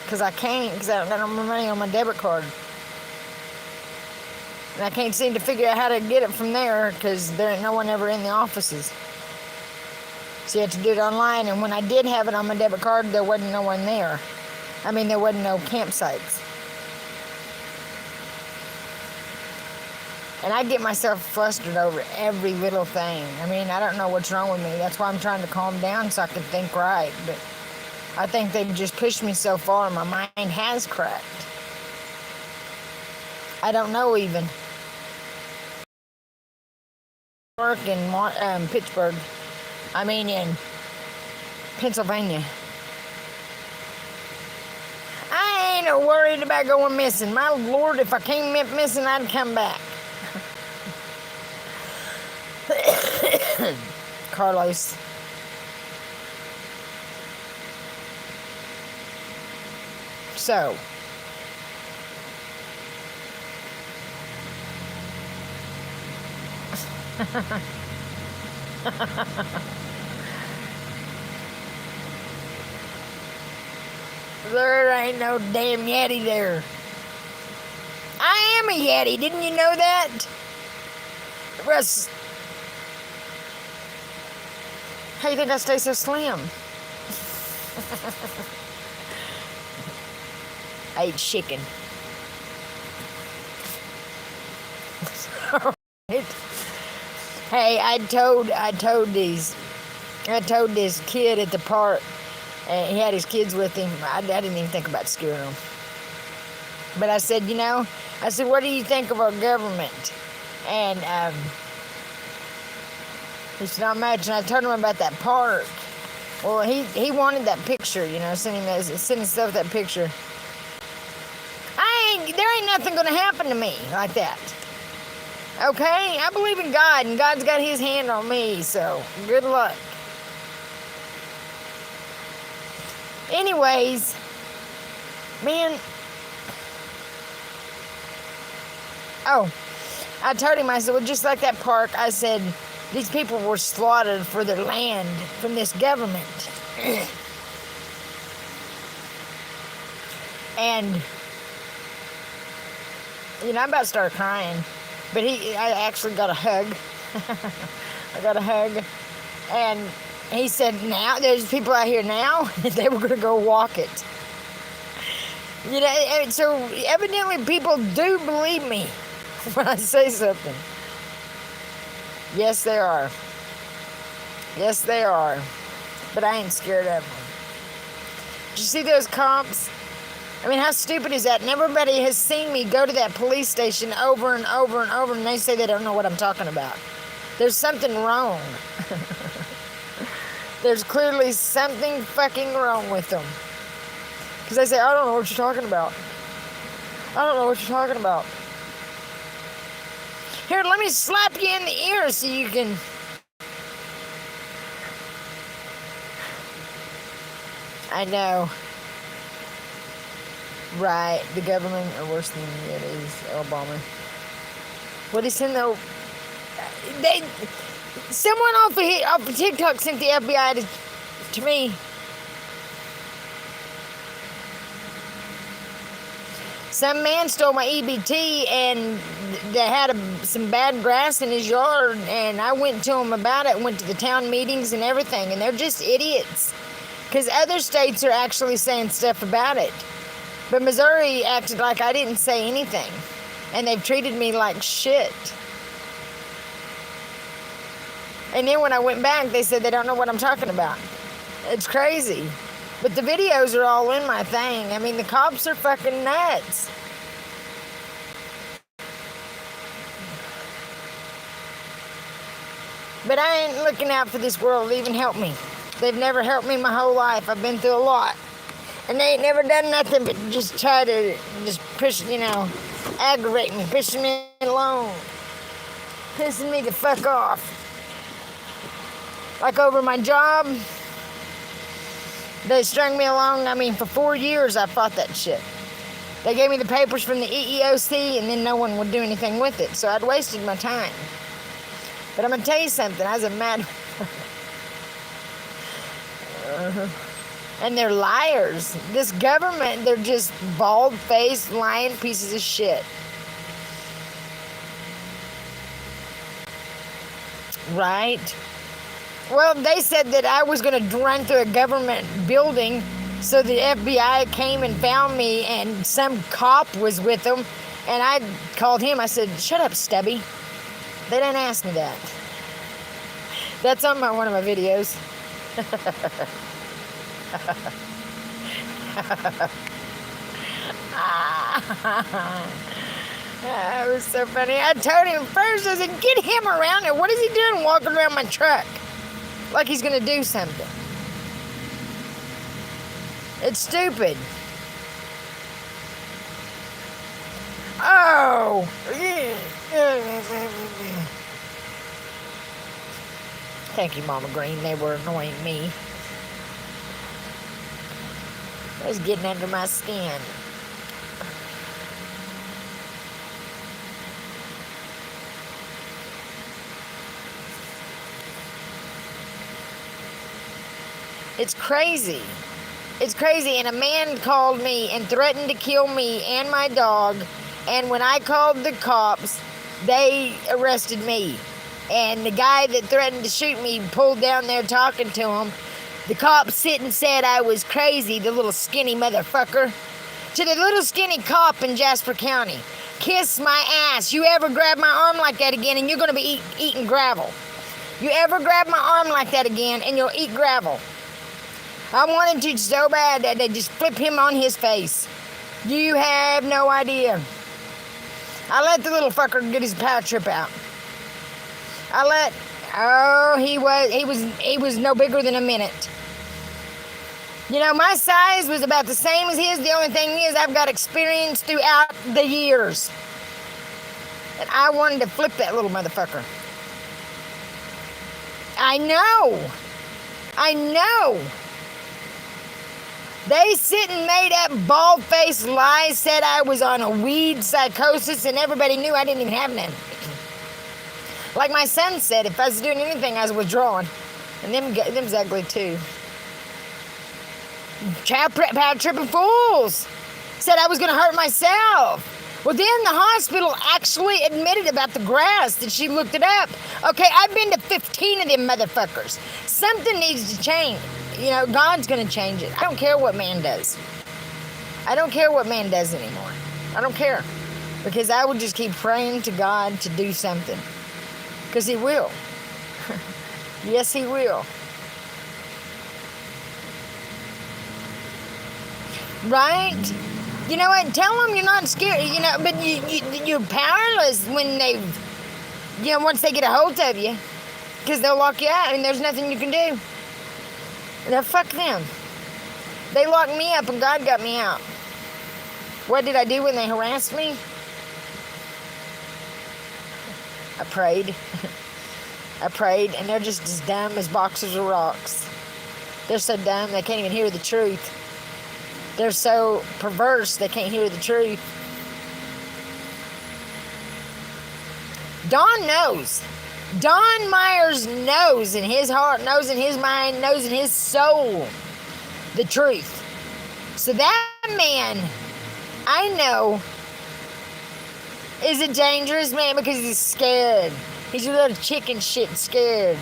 Speaker 1: Because I can't, because I don't got no money on my debit card. And I can't seem to figure out how to get it from there, because there ain't no one ever in the offices. So you have to do it online, and when I did have it on my debit card, there wasn't no one there. I mean, there wasn't no campsites. And I get myself flustered over every little thing. I mean, I don't know what's wrong with me. That's why I'm trying to calm down so I can think right. But I think they've just pushed me so far, my mind has cracked. I don't know even. Work in Pittsburgh. I mean, in Pennsylvania. I ain't worried about going missing. My Lord, if I came missing, I'd come back. Carlos. So. There ain't no damn Yeti there. I am a Yeti. Didn't you know that? Russ. How you think I stay so slim? I eat chicken. Hey, I told this kid at the park, and he had his kids with him. I didn't even think about scaring them. But I said, what do you think of our government? And he said, not much. And I told him about that park. Well, he wanted that picture, sending himself that picture. There ain't nothing gonna happen to me like that. Okay? I believe in God, and God's got his hand on me, so good luck. Anyways, man. Oh, I told him, I said, well, just like that park, I said, these people were slaughtered for their land from this government. And I about started crying. But I actually got a hug. I got a hug. And he said, now, there's people out here now, they were going to go walk it. And so evidently people do believe me when I say something. Yes, they are. Yes, they are. But I ain't scared of them. Did you see those cops? I mean, how stupid is that? And everybody has seen me go to that police station over and over and over, and they say they don't know what I'm talking about. There's something wrong. There's clearly something fucking wrong with them. Because they say, I don't know what you're talking about. I don't know what you're talking about. Here, let me slap you in the ear so you can... I know. Right, the government are worse than it is Obama. What is in the... Someone off of TikTok sent the FBI to me. Some man stole my EBT and they had some bad grass in his yard, and I went to him about it, went to the town meetings and everything, and they're just idiots. Because other states are actually saying stuff about it. But Missouri acted like I didn't say anything. And they've treated me like shit. And then when I went back, they said they don't know what I'm talking about. It's crazy. But the videos are all in my thing. I mean, the cops are fucking nuts. But I ain't looking out for this world to even help me. They've never helped me my whole life. I've been through a lot. And they ain't never done nothing but just try to just push, aggravate me, pushing me along. Pissing me the fuck off. Like over my job, they strung me along. I mean, for 4 years I fought that shit. They gave me the papers from the EEOC, and then no one would do anything with it. So I'd wasted my time. But I'm going to tell you something. I was a mad... And they're liars. This government, they're just bald-faced, lying pieces of shit. Right? Well, they said that I was going to run through a government building, so the FBI came and found me, and some cop was with them, and I called him. I said, shut up, Stubby. They didn't ask me that. That's on one of my videos. That was so funny. I told him first, I said, get him around here. What is he doing walking around my truck? Like he's going to do something. It's stupid. Oh. Thank you, Mama Green. They were annoying me. It was getting under my skin. It's crazy. It's crazy. And a man called me and threatened to kill me and my dog. And when I called the cops, they arrested me. And the guy that threatened to shoot me pulled down there talking to him. The cop sit and said I was crazy, the little skinny motherfucker. To the little skinny cop in Jasper County. Kiss my ass. You ever grab my arm like that again, and you're going to be eating gravel. You ever grab my arm like that again, and you'll eat gravel. I wanted to so bad that they just flip him on his face. You have no idea. I let the little fucker get his power trip out. He was no bigger than a minute. My size was about the same as his. The only thing is I've got experience throughout the years. And I wanted to flip that little motherfucker. I know. They sit and made up bald-faced lies, said I was on a weed psychosis, and everybody knew I didn't even have none. Like my son said, if I was doing anything, I was withdrawing. And them's ugly too. Power tripping fools. Said I was going to hurt myself. Well, then the hospital actually admitted about the grass that she looked it up. Okay, I've been to 15 of them motherfuckers. Something needs to change. You know, God's going to change it. I don't care what man does. I don't care what man does anymore. I don't care. Because I would just keep praying to God to do something. Because he will. Yes, he will. Right? You know what? Tell them you're not scared. You know, but you're powerless when once they get a hold of you. Because they'll lock you out and there's nothing you can do. Now, fuck them. They locked me up and God got me out. What did I do when they harassed me? I prayed. I prayed, and they're just as dumb as boxes of rocks. They're so dumb, they can't even hear the truth. They're so perverse, they can't hear the truth. Don knows. Don Myers knows in his heart, knows in his mind, knows in his soul the truth. So that man, I know, is a dangerous man because he's scared. He's a little chicken shit scared.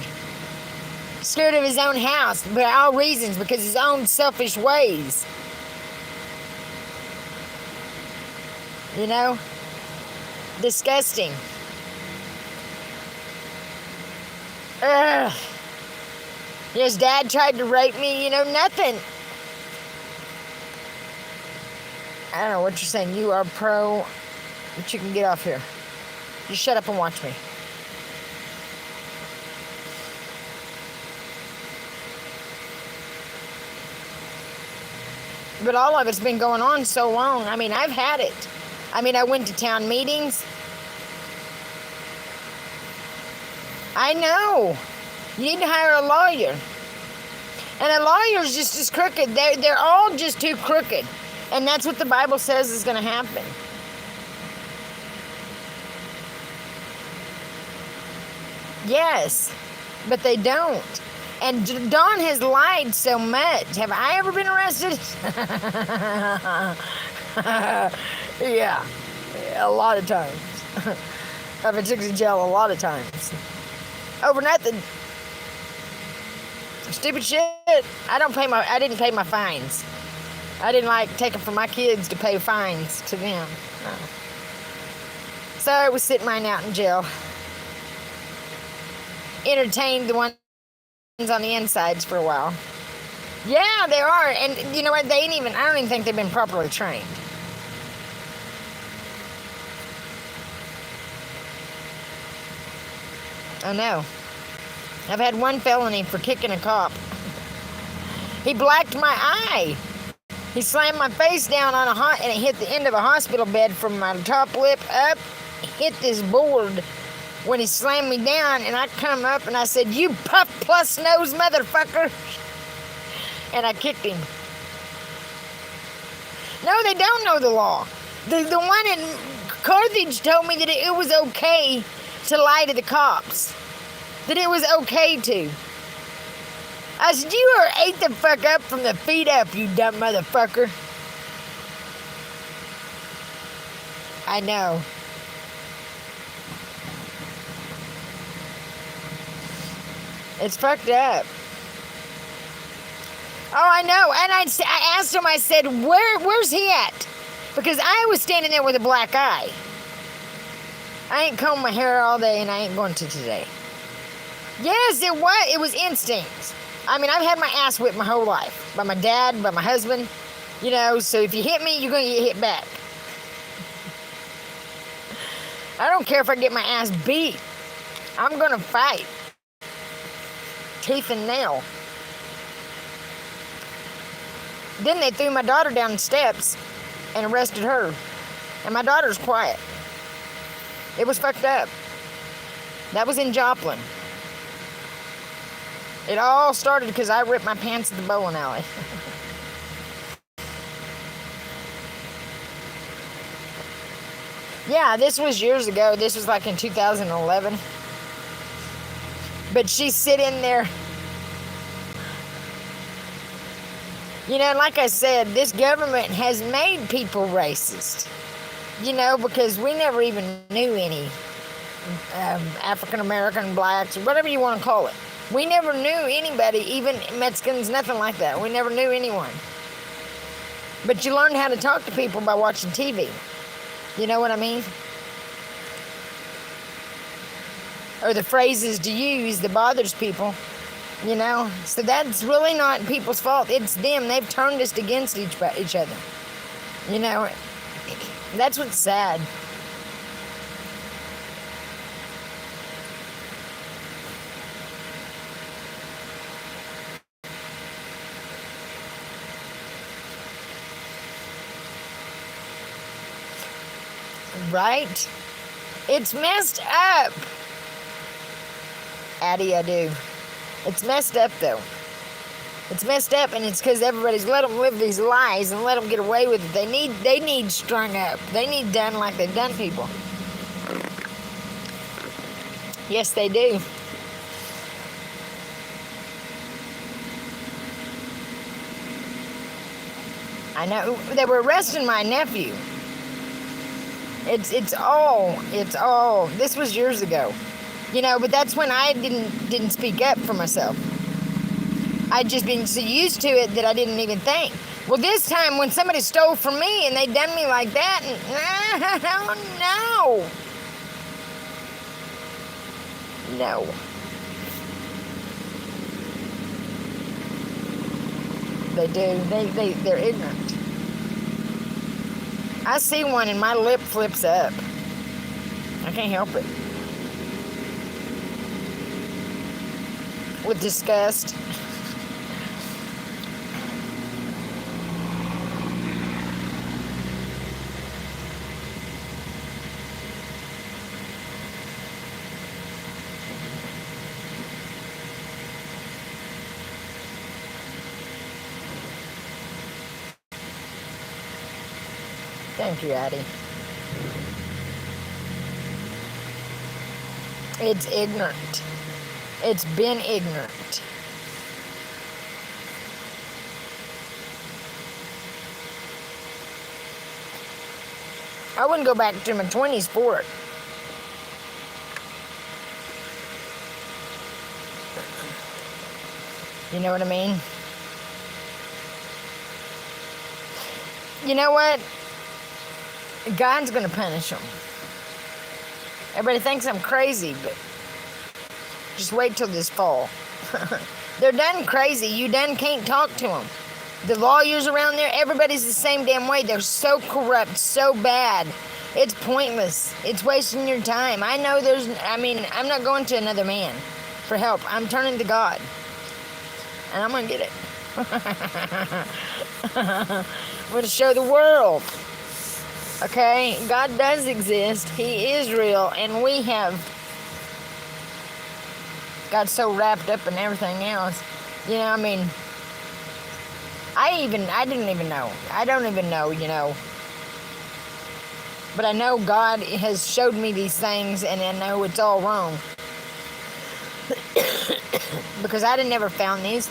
Speaker 1: Scared of his own house, for all reasons, because his own selfish ways. You know? Disgusting. Ugh. His dad tried to rape me, you know, nothing. I don't know what you're saying. You are pro, but you can get off here. Just shut up and watch me. But all of it's been going on so long. I mean, I've had it. I mean, I went to town meetings. I know. You need to hire a lawyer. And a lawyer's just as crooked. They're all just too crooked. And that's what the Bible says is going to happen. Yes, but they don't. And Don has lied so much. Have I ever been arrested? Yeah, a lot of times. I've been taken to jail a lot of times. Over nothing. Stupid shit. I didn't pay my fines. I didn't like taking from my kids to pay fines to them. No. So I was sitting mine out in jail. Entertained the ones on the insides for a while. Yeah, they are. And you know what? I don't even think they've been properly trained. I know. I've had one felony for kicking a cop. He blacked my eye. He slammed my face down on and it hit the end of a hospital bed from my top lip up, hit this board when he slammed me down, and I come up and I said, "You puff plus nose motherfucker," and I kicked him. No, they don't know the law. The one in Carthage told me that it was okay to lie to the cops. That it was okay to. I said, "You are ate the fuck up from the feet up, you dumb motherfucker." I know. It's fucked up. Oh, I know. And I asked him, I said, where's he at? Because I was standing there with a black eye. I ain't combed my hair all day, and I ain't going to today. Yes, it was. It was instinct. I mean, I've had my ass whipped my whole life. By my dad, by my husband. You know, so if you hit me, you're going to get hit back. I don't care if I get my ass beat. I'm going to fight. Teeth and nail. Then they threw my daughter down the steps and arrested her. And my daughter's quiet. It was fucked up. That was in Joplin. It all started because I ripped my pants at the bowling alley. Yeah, this was years ago. This was like in 2011. But she's sitting there. You know, like I said, this government has made people racist. Because we never even knew any African American, blacks, whatever you want to call it. We never knew anybody, even Mexicans, nothing like that. We never knew anyone. But you learn how to talk to people by watching TV. You know what I mean? Or the phrases to use that bothers people. So that's really not people's fault. It's them. They've turned us against each other. That's what's sad. Right? It's messed up. Addie, I do. It's messed up, though. It's messed up, and it's because everybody's let them live these lies and let them get away with it. They need strung up. They need done like they've done people. Yes, they do. I know. They were arresting my nephew. It's all. This was years ago. But that's when I didn't speak up for myself. I'd just been so used to it that I didn't even think. Well, this time when somebody stole from me and they done me like that, no. They do. They're ignorant. I see one and my lip flips up. I can't help it. With disgust. Thank you, Addie. It's ignorant. It's been ignorant. I wouldn't go back to my 20s for it. You know what I mean? You know what? God's going to punish them. Everybody thinks I'm crazy, but just wait till this fall. They're done crazy. You done can't talk to them. The lawyers around there, everybody's the same damn way. They're so corrupt, so bad. It's pointless. It's wasting your time. I know I'm not going to another man for help. I'm turning to God. And I'm going to get it. I'm going to show the world. Okay? God does exist. He is real. And we have got so wrapped up in everything else. I didn't even know. I don't even know, But I know God has showed me these things, and I know it's all wrong. Because I'd have never found these.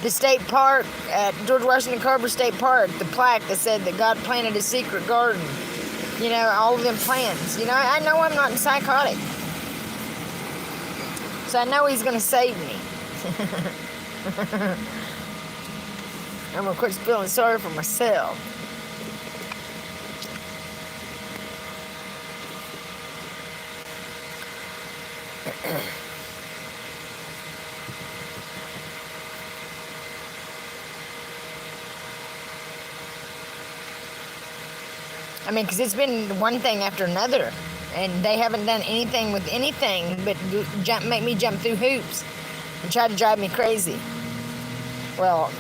Speaker 1: The state park at George Washington Carver State Park, the plaque that said that God planted a secret garden. All of them plans. I know I'm not psychotic. So I know He's going to save me. I'm going to quit feeling sorry for myself. Because it's been one thing after another, and they haven't done anything with anything but make me jump through hoops and try to drive me crazy. Well,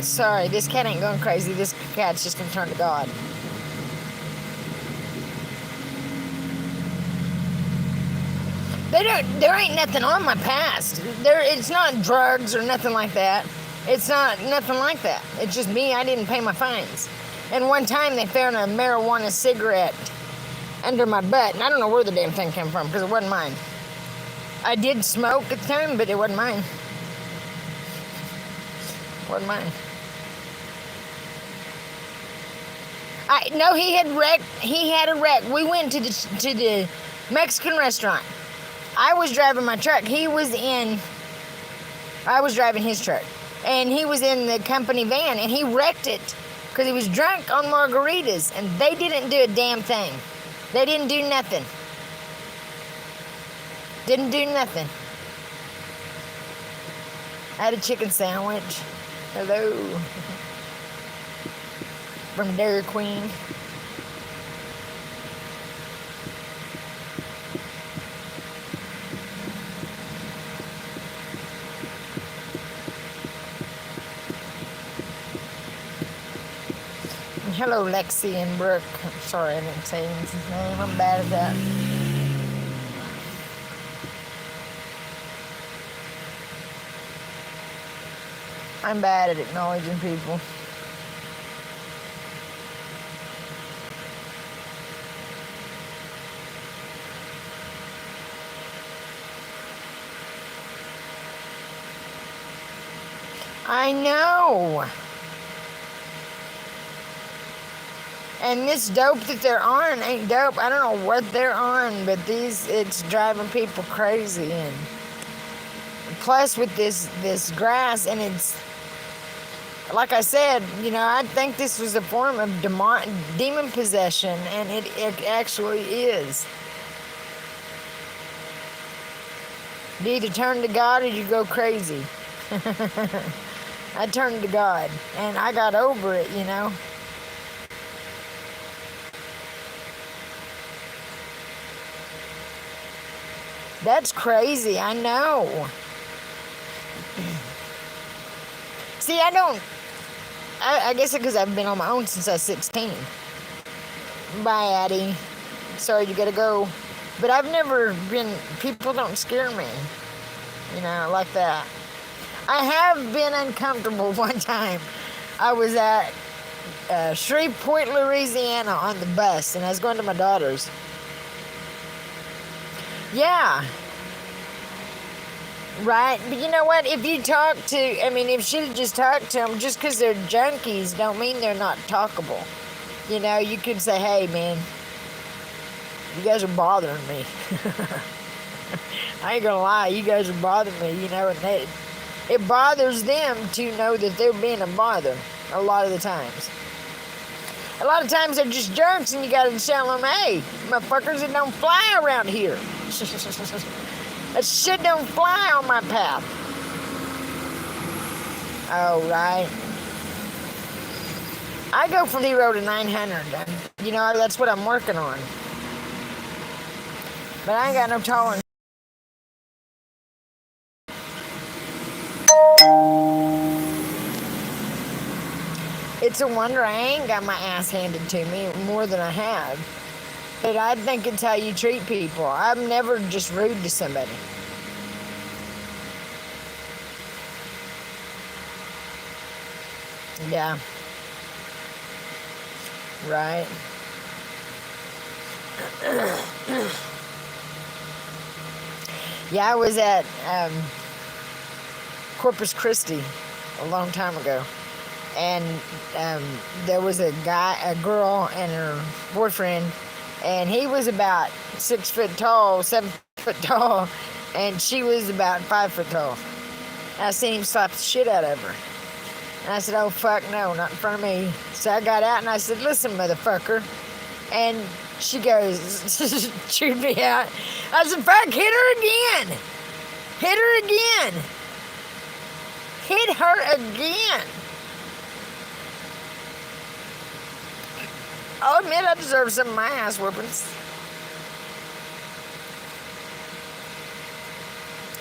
Speaker 1: sorry, this cat ain't going crazy. This cat's just going to turn to God. There ain't nothing on my past. It's not drugs or nothing like that. It's not nothing like that. It's just me. I didn't pay my fines. And one time they found a marijuana cigarette under my butt. And I don't know where the damn thing came from because it wasn't mine. I did smoke at the time, but it wasn't mine. It wasn't mine. No, he had wrecked. He had a wreck. We went to the Mexican restaurant. I was driving my truck. I was driving his truck, and he was in the company van, and he wrecked it because he was drunk on margaritas, and they didn't do a damn thing. They didn't do nothing. Didn't do nothing. I had a chicken sandwich. Hello. From Dairy Queen. Hello, Lexi and Brooke. I'm sorry I didn't say his name. I'm bad at that. I'm bad at acknowledging people. I know. And this dope that they're on ain't dope. I don't know what they're on, but it's driving people crazy. And plus with this grass, and it's, like I said, I think this was a form of demon possession, and it actually is. You either turn to God or you go crazy. I turned to God, and I got over it, That's crazy, I know. See, I guess it's because I've been on my own since I was 16. Bye, Addie. Sorry, you gotta go. But I've never been, people don't scare me, like that. I have been uncomfortable one time. I was at Shreveport, Louisiana on the bus, and I was going to my daughter's. Yeah. Right? But you know what? If you talk to, if she'd just talked to them, just because they're junkies don't mean they're not talkable. You could say, hey, man, you guys are bothering me. I ain't gonna lie, you guys are bothering me, and it bothers them to know that they're being a bother a lot of the times. A lot of times they're just jerks, and you gotta tell them, hey, motherfuckers, it don't fly around here. That shit don't fly on my path. Oh, right. I go from 0 to 900. That's what I'm working on. But I ain't got no tolerance. It's a wonder I ain't got my ass handed to me more than I have. But I think it's how you treat people. I'm never just rude to somebody. Yeah. Right. Yeah, I was at Corpus Christi a long time ago. And there was a girl and her boyfriend, and he was about 6 foot tall, 7 foot tall, and she was about 5 foot tall. And I seen him slap the shit out of her. And I said, oh, fuck no, not in front of me. So I got out and I said, listen, motherfucker. And she goes, chewed me out. I said, fuck, hit her again. Hit her again. Hit her again. I'll admit I deserve some of my ass whoopings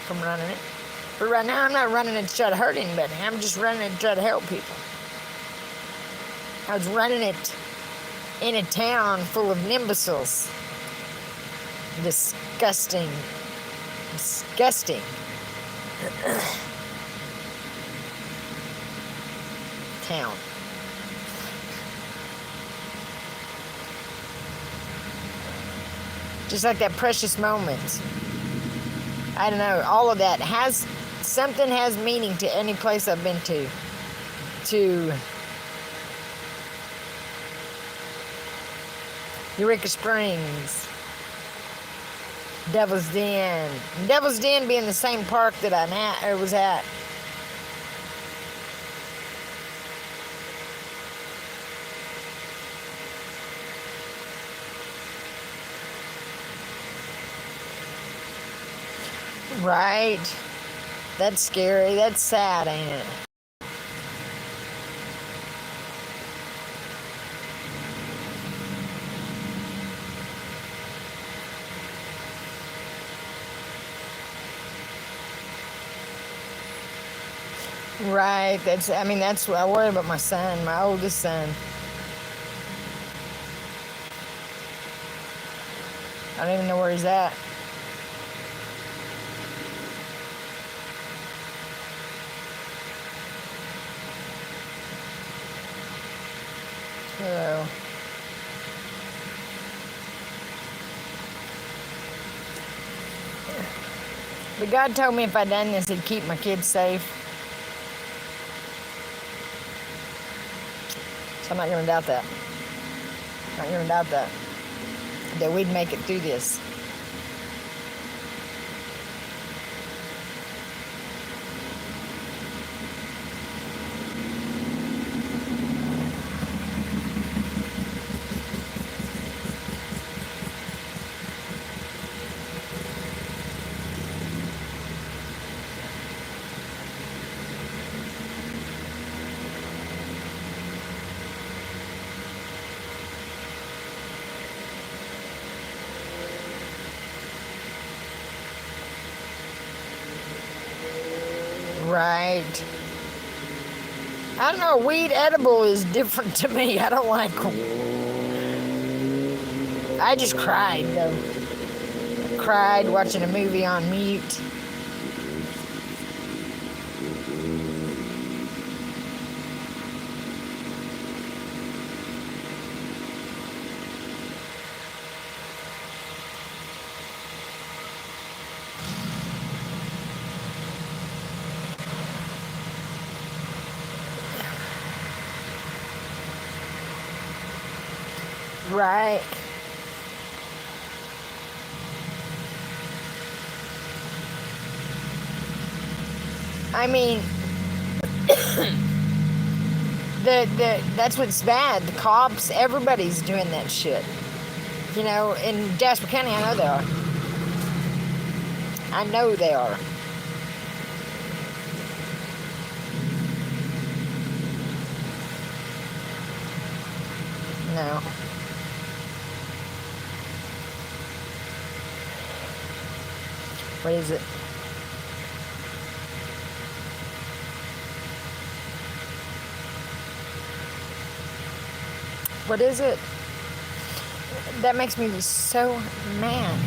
Speaker 1: from running it. But right now, I'm not running it to try to hurt anybody. I'm just running it to try to help people. I was running it in a town full of imbeciles. Disgusting. Disgusting. Town. Just like that precious moment. I don't know, all of that something has meaning to any place I've been to Eureka Springs. Devil's Den. Devil's Den being the same park that I was at. Right. That's scary. That's sad, ain't it? Right. That's what I worry about my son, my oldest son. I don't even know where he's at. So, but God told me if I done this, He'd keep my kids safe. So I'm not going to doubt that. Not going to doubt that. That we'd make it through this. Right. I don't know, weed edible is different to me. I don't like them. I just cried, though. I cried watching a movie on mute. Right. I mean, that's what's bad. The cops, everybody's doing that shit. You know, in Jasper County, I know they are. I know they are. No. What is it? What is it? That makes me so mad.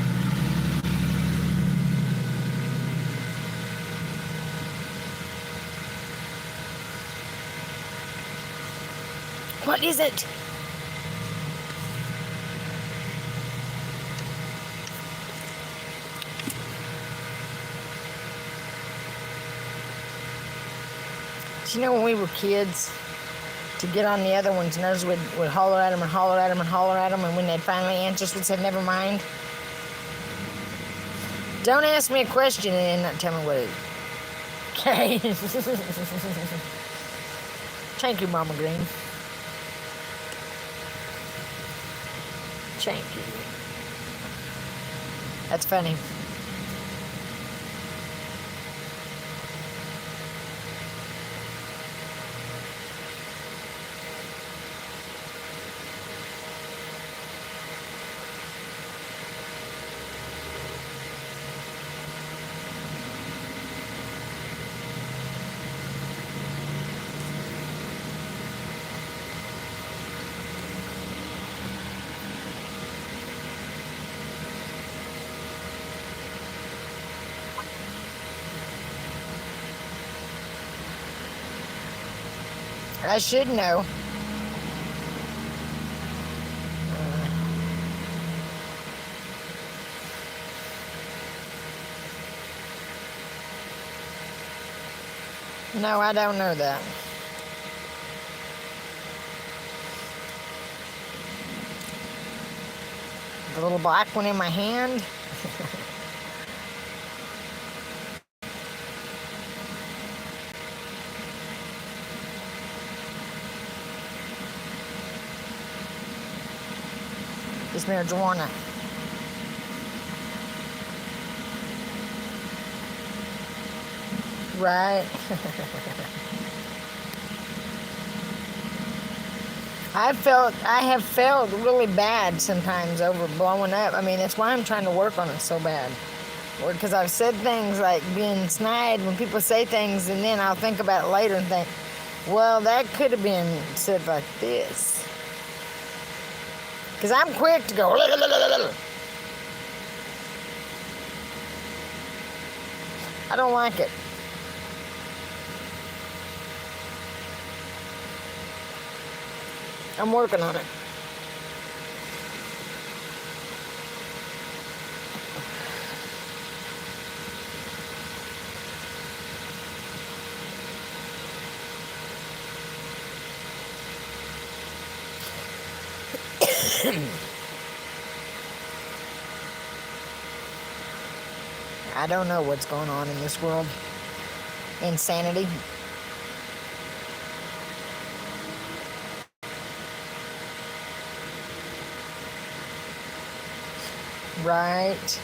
Speaker 1: What is it? Do you know when we were kids, to get on the other one's nerves, would holler at them and holler at them and holler at them, and when they'd finally answer, we'd say, never mind. Don't ask me a question and then not tell me what it is. Okay? Thank you, Mama Green. Thank you. That's funny. I should know. No, I don't know that. The little black one in my hand. It's marijuana. Right. I have felt really bad sometimes over blowing up. I mean, that's why I'm trying to work on it so bad. Because I've said things like being snide when people say things, and then I'll think about it later and think, well, that could have been said like this. Because I'm quick to go, I don't like it. I'm working on it. I don't know what's going on in this world. Insanity. Right.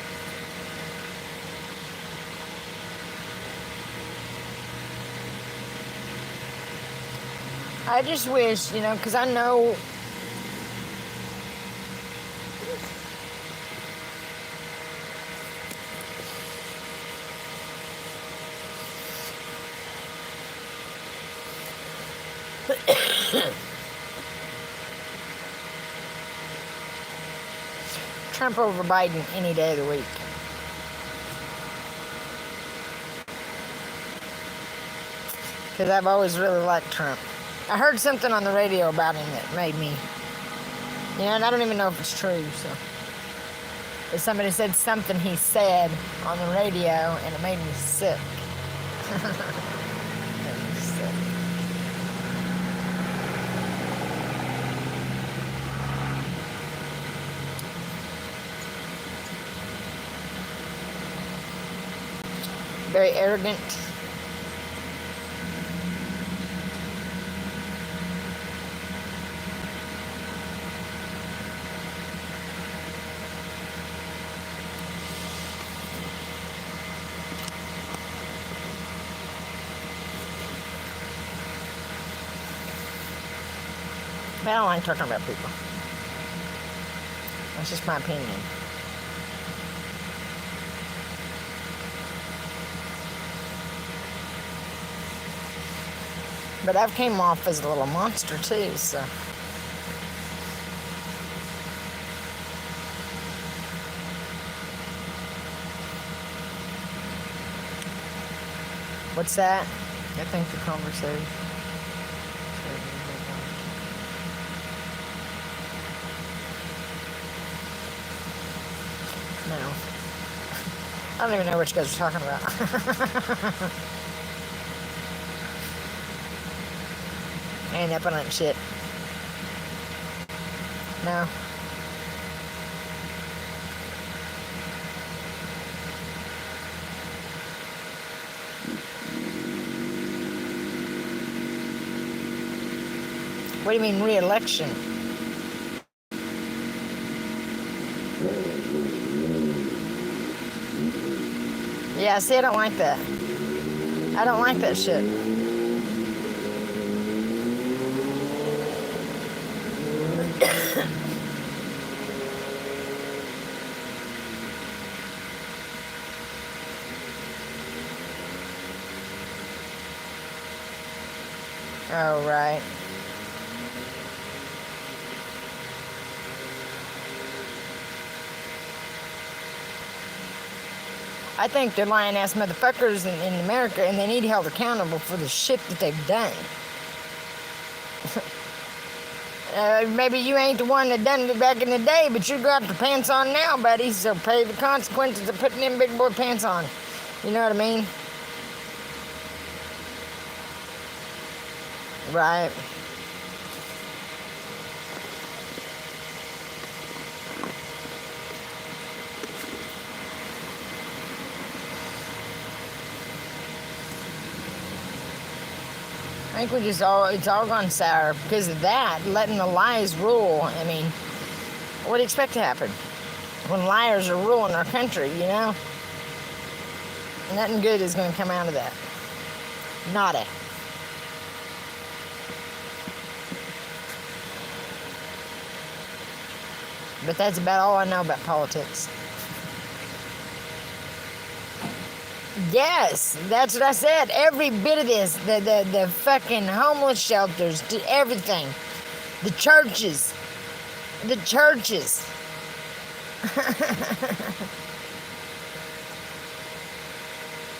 Speaker 1: I just wish, because I know Trump over Biden any day of the week. Because I've always really liked Trump. I heard something on the radio about him that made me, and I don't even know if it's true, so. But somebody said something he said on the radio, and it made me sick. Made me sick. Very arrogant. But I don't like talking about people. That's just my opinion. But I've came off as a little monster too, so. What's that? I think the conversation. No. I don't even know what you guys are talking about. I ain't up on that shit. No. What do you mean re-election? Yeah, see, I don't like that. I don't like that shit. Oh, right. I think they're lying-ass motherfuckers in America, and they need held accountable for the shit that they've done. Maybe you ain't the one that done it back in the day, but you got the pants on now, buddy, so pay the consequences of putting them big boy pants on. You know what I mean? Right. think it's all gone sour because of that, letting the lies rule. I mean, what do you expect to happen when liars are ruling our country, you know? Nothing good is going to come out of that. Nada. But that's about all I know about politics. Yes, that's what I said. Every bit of this, the fucking homeless shelters, everything. The churches.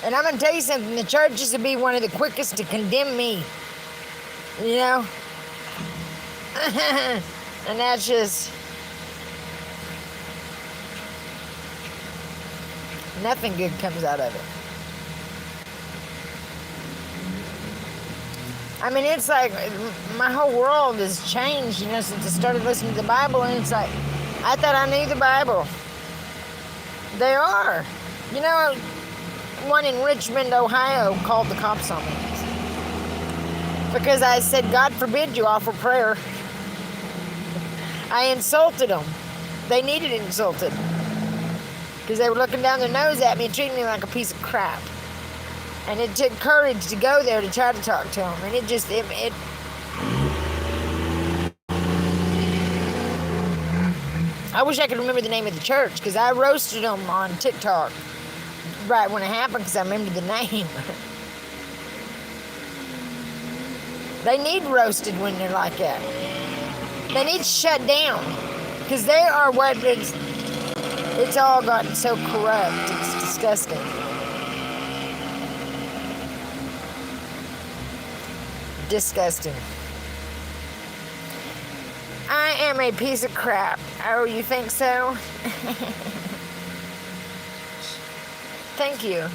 Speaker 1: And I'm going to tell you something. The churches would be one of the quickest to condemn me. You know? And that's just... nothing good comes out of it. I mean, it's like my whole world has changed, you know, since I started listening to the Bible. And it's like, I thought I knew the Bible. They are. You know, one in Richmond, Ohio, called the cops on me because I said, God forbid you offer prayer. I insulted them. They needed insulted because they were looking down their nose at me and treating me like a piece of crap. And it took courage to go there to try to talk to them. And it I wish I could remember the name of the church because I roasted them on TikTok right when it happened because I remembered the name. They need roasted when they're like that. They need shut down because they are what it's all gotten so corrupt. It's disgusting. Disgusting. I am a piece of crap. Oh, you think so? Thank you.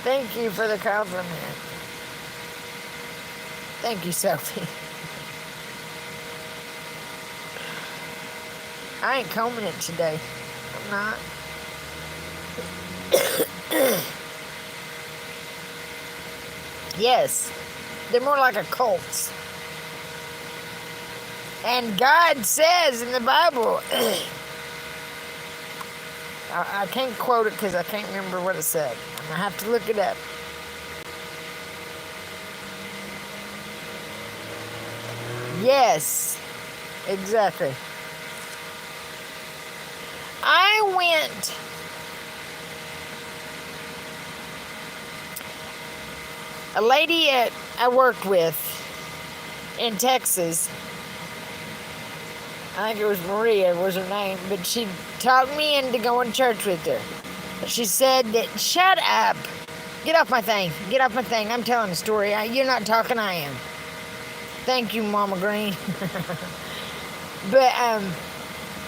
Speaker 1: Thank you for the compliment. Thank you, Sophie. I ain't combing it today. I'm not. Yes. They're more like a cult. And God says in the Bible, I can't quote it because I can't remember what it said. I'm going to have to look it up. Yes, exactly. A lady I worked with in Texas, I think it was Maria was her name, but she talked me into going to church with her. She said that, shut up. Get off my thing. Get off my thing. I'm telling a story. You're not talking, I am. Thank you, Mama Green. But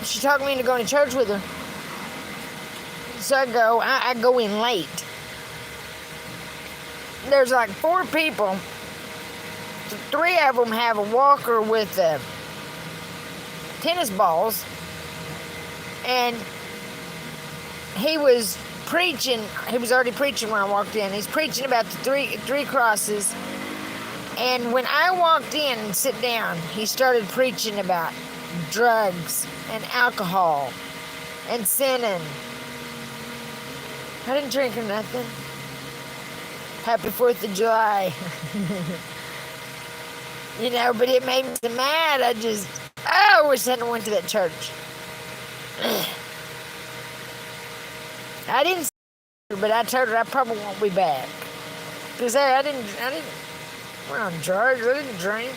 Speaker 1: she talked me into going to church with her. So I go in late. There's like 4 people. 3 of them have a walker with tennis balls. And he was preaching. He was already preaching when I walked in. He's preaching about the three crosses. And when I walked in and sit down, he started preaching about drugs and alcohol and sinning. I didn't drink or nothing. Happy 4th of July. You know, but it made me mad. I wish I hadn't went to that church. I didn't see her, but I told her I probably won't be back. Because I didn't went on drugs. I didn't drink.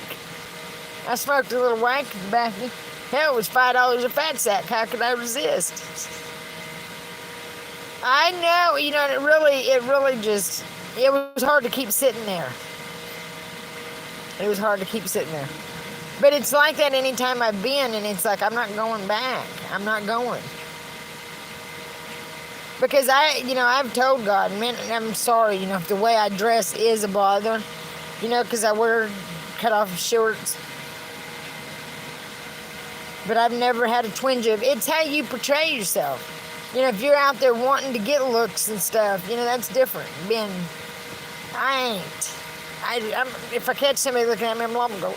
Speaker 1: I smoked a little wank tobacco. Hell, it was $5 a fat sack. How could I resist? I know, you know, it was hard to keep sitting there. It was hard to keep sitting there. But it's like that anytime I've been, and it's like, I'm not going back. I'm not going. Because I've told God, man, I'm sorry, you know, if the way I dress is a bother, you know, because I wear cut off shorts. But I've never had a twinge of, it's how you portray yourself. You know, if you're out there wanting to get looks and stuff, you know, that's different. I if I catch somebody looking at me, I'm going to go,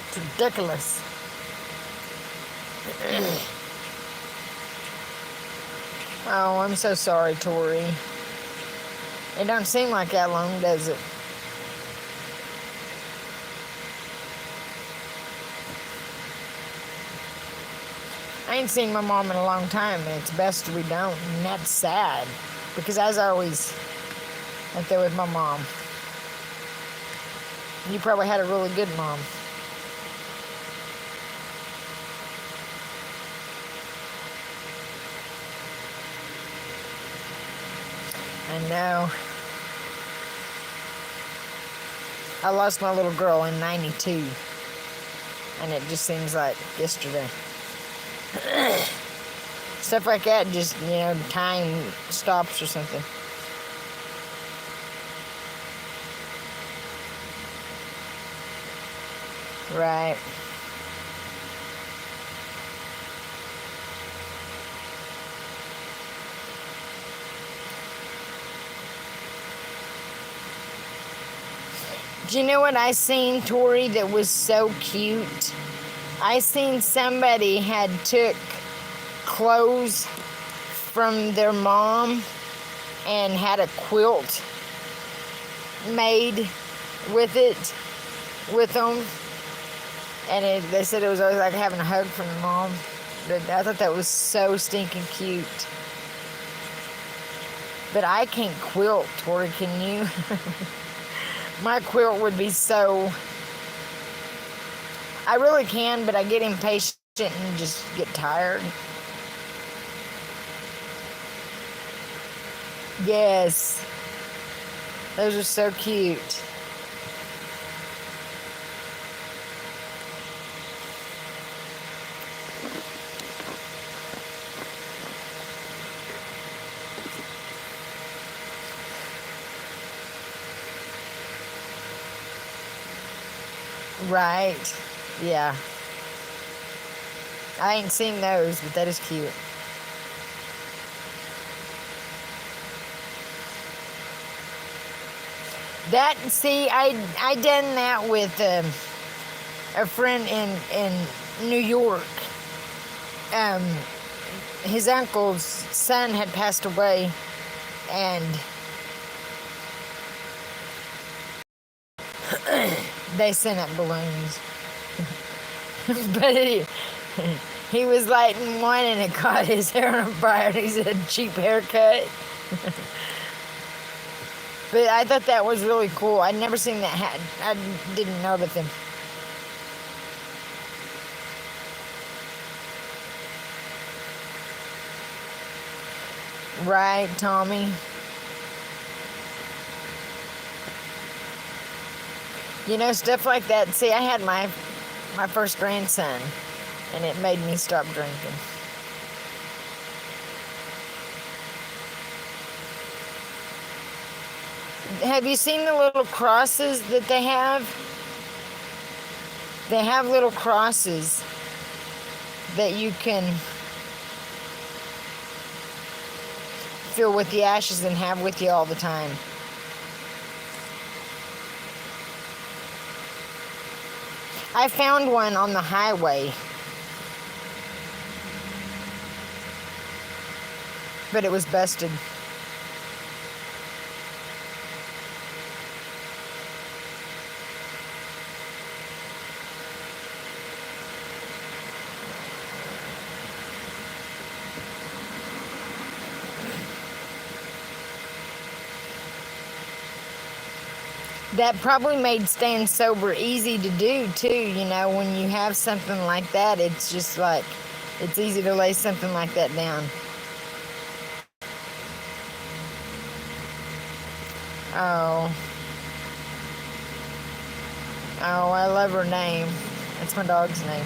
Speaker 1: It's ridiculous. Oh, I'm so sorry, Tori. It don't seem like that long, does it? I ain't seen my mom in a long time, and it's best we don't, and that's sad, because I was always up there with my mom. You probably had a really good mom. I know. I lost my little girl in 92, and it just seems like yesterday. Stuff like that, just, time stops or something. Right. Do you know what I seen, Tori, that was so cute? I seen somebody had took clothes from their mom and had a quilt made with them. And they said it was always like having a hug from the mom. But I thought that was so stinking cute. But I can't quilt, Tori, can you? My quilt would be so... I really can, but I get impatient and just get tired. Yes. Those are so cute. Right. Yeah. I ain't seen those, but that is cute. I done that with a friend in New York. His uncle's son had passed away, and they sent up balloons. But he was lighting one and it caught his hair on fire, and he said, cheap haircut. But I thought that was really cool. I'd never seen that hat. I didn't know about them. Right, Tommy? Stuff like that. See, I had my first grandson, and it made me stop drinking. Have you seen the little crosses that they have? They have little crosses that you can fill with the ashes and have with you all the time. I found one on the highway, but it was busted. That probably made staying sober easy to do, too. When you have something like that, it's just like, it's easy to lay something like that down. Oh. Oh, I love her name. That's my dog's name.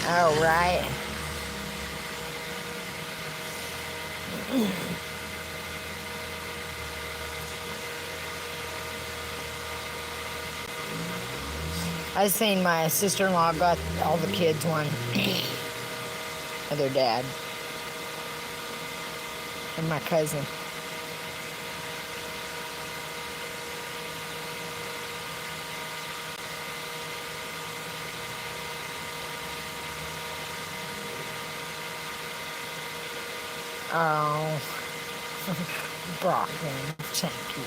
Speaker 1: Oh, right. I seen my sister-in-law got all the kids one of their dad. And my cousin. Oh, Brockman, thank you.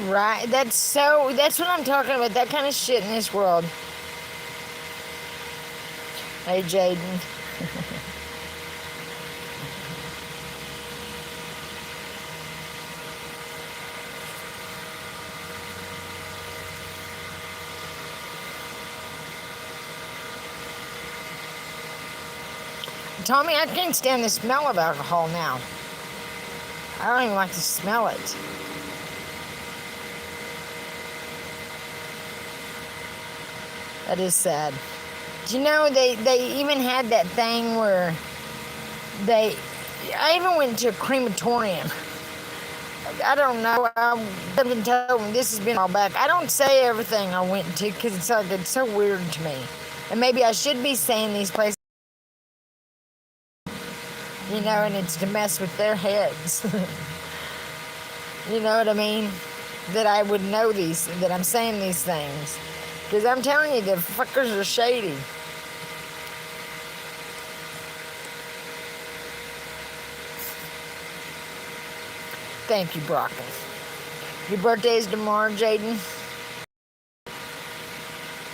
Speaker 1: Right, that's what I'm talking about, that kind of shit in this world. Hey, Jaden. Tommy, I can't stand the smell of alcohol now. I don't even like to smell it. That is sad. Do you know they even had that thing where I even went to a crematorium. I don't know. I've been told this has been all back. I don't say everything I went to because it's so weird to me. And maybe I should be saying these places, you know, and it's to mess with their heads. You know what I mean? That I would know that I'm saying these things. Because I'm telling you, the fuckers are shady. Thank you, Brockman. Your birthday's tomorrow, Jaden.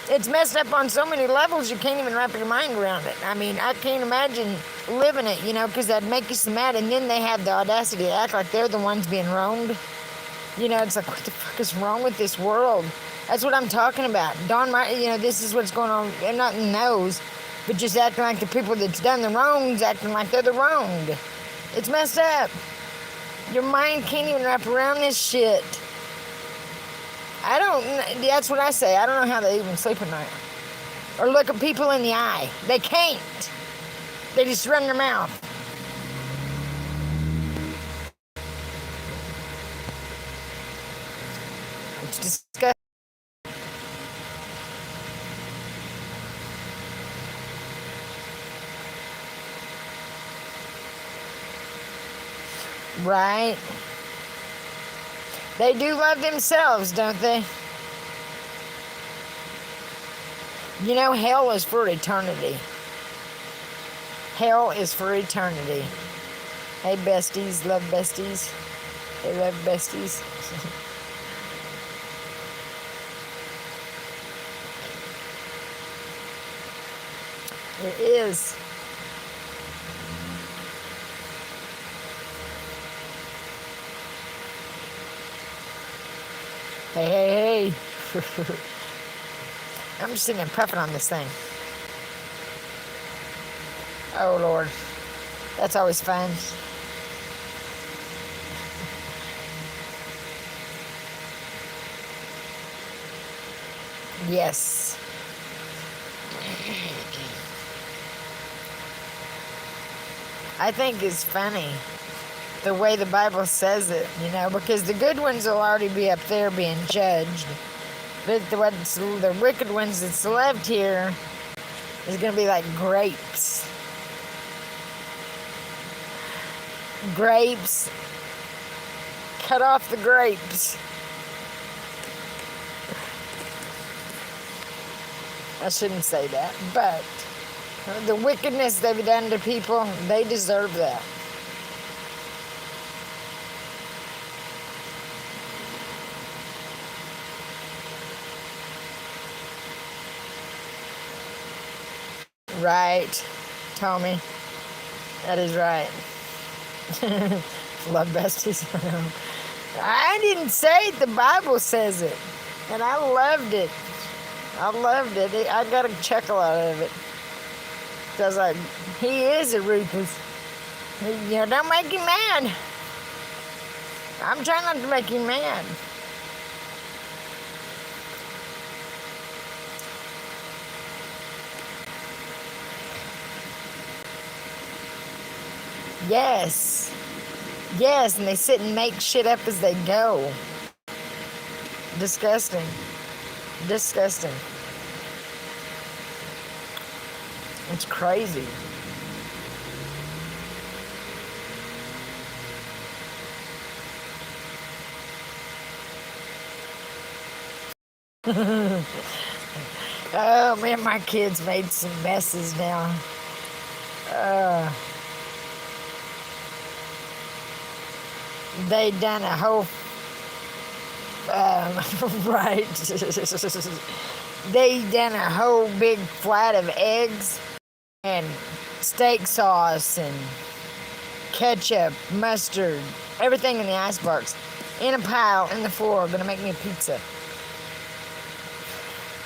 Speaker 1: It's messed up on so many levels you can't even wrap your mind around it. I mean, I can't imagine living it, you know, because that'd make you so mad. And then they have the audacity to act like they're the ones being wronged. You know, it's like, what the fuck is wrong with this world? That's what I'm talking about. Don, you know, this is what's going on. And not knows, but just acting like the people that's done the wrongs, acting like they're the wronged. It's messed up. Your mind can't even wrap around this shit. That's what I say. I don't know how they even sleep at night. Or look at people in the eye. They can't. They just run their mouth. It's disgusting. Right. They do love themselves, don't they? You know, hell is for eternity. Hell is for eternity. Hey, besties, love besties. They love besties. It is. Hey. I'm just sitting there puffing on this thing. Oh, Lord. That's always fun. Yes. I think it's funny the way the Bible says it, you know, because the good ones will already be up there being judged. But the wicked ones that's left here is going to be like grapes. Grapes. Cut off the grapes. I shouldn't say that, but the wickedness they've done to people, they deserve that. Right, Tommy. That is right. Love besties. I didn't say it. The Bible says it. And I loved it. I got a chuckle out of it. Because he is a ruthless. You know, don't make him mad. I'm trying not to make you mad. Yes. Yes, and they sit and make shit up as they go. Disgusting. Disgusting. It's crazy. Oh man, my kids made some messes now. They done a whole right. They done a whole big flat of eggs and steak sauce and ketchup, mustard, everything in the icebox in a pile in the floor. Gonna make me a pizza.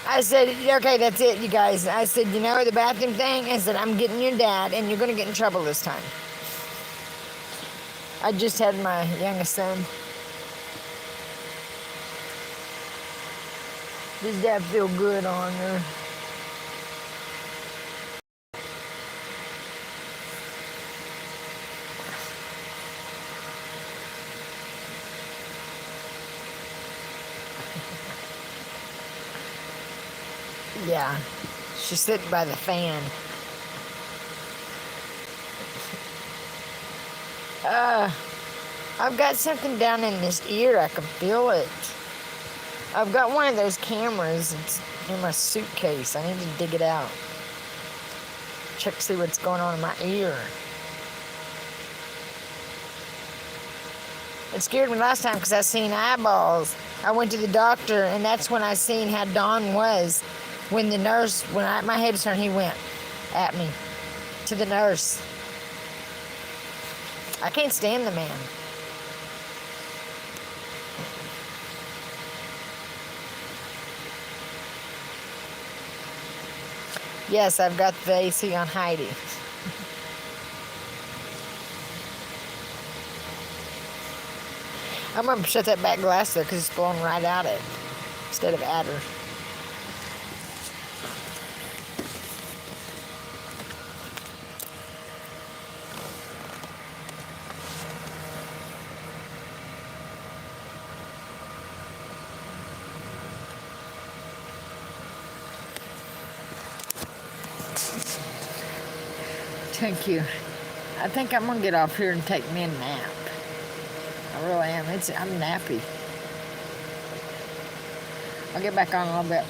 Speaker 1: I said, okay, that's it, you guys. I said, you know, the bathroom thing? I said, I'm getting your dad, and you're going to get in trouble this time. I just had my youngest son. Does that feel good on her? Yeah, she's sitting by the fan. I've got something down in this ear. I can feel it. I've got one of those cameras. It's in my suitcase. I need to dig it out. Check to see what's going on in my ear. It scared me last time because I seen eyeballs. I went to the doctor, and that's when I seen how Don was. When the nurse, my head was turned, he went at me to the nurse. I can't stand the man. Yes, I've got the AC on Heidi. I'm going to shut that back glass there because it's blowing right at it instead of at her. Thank you. I think I'm gonna get off here and take me a nap. I really am. I'm nappy. I'll get back on in a little bit.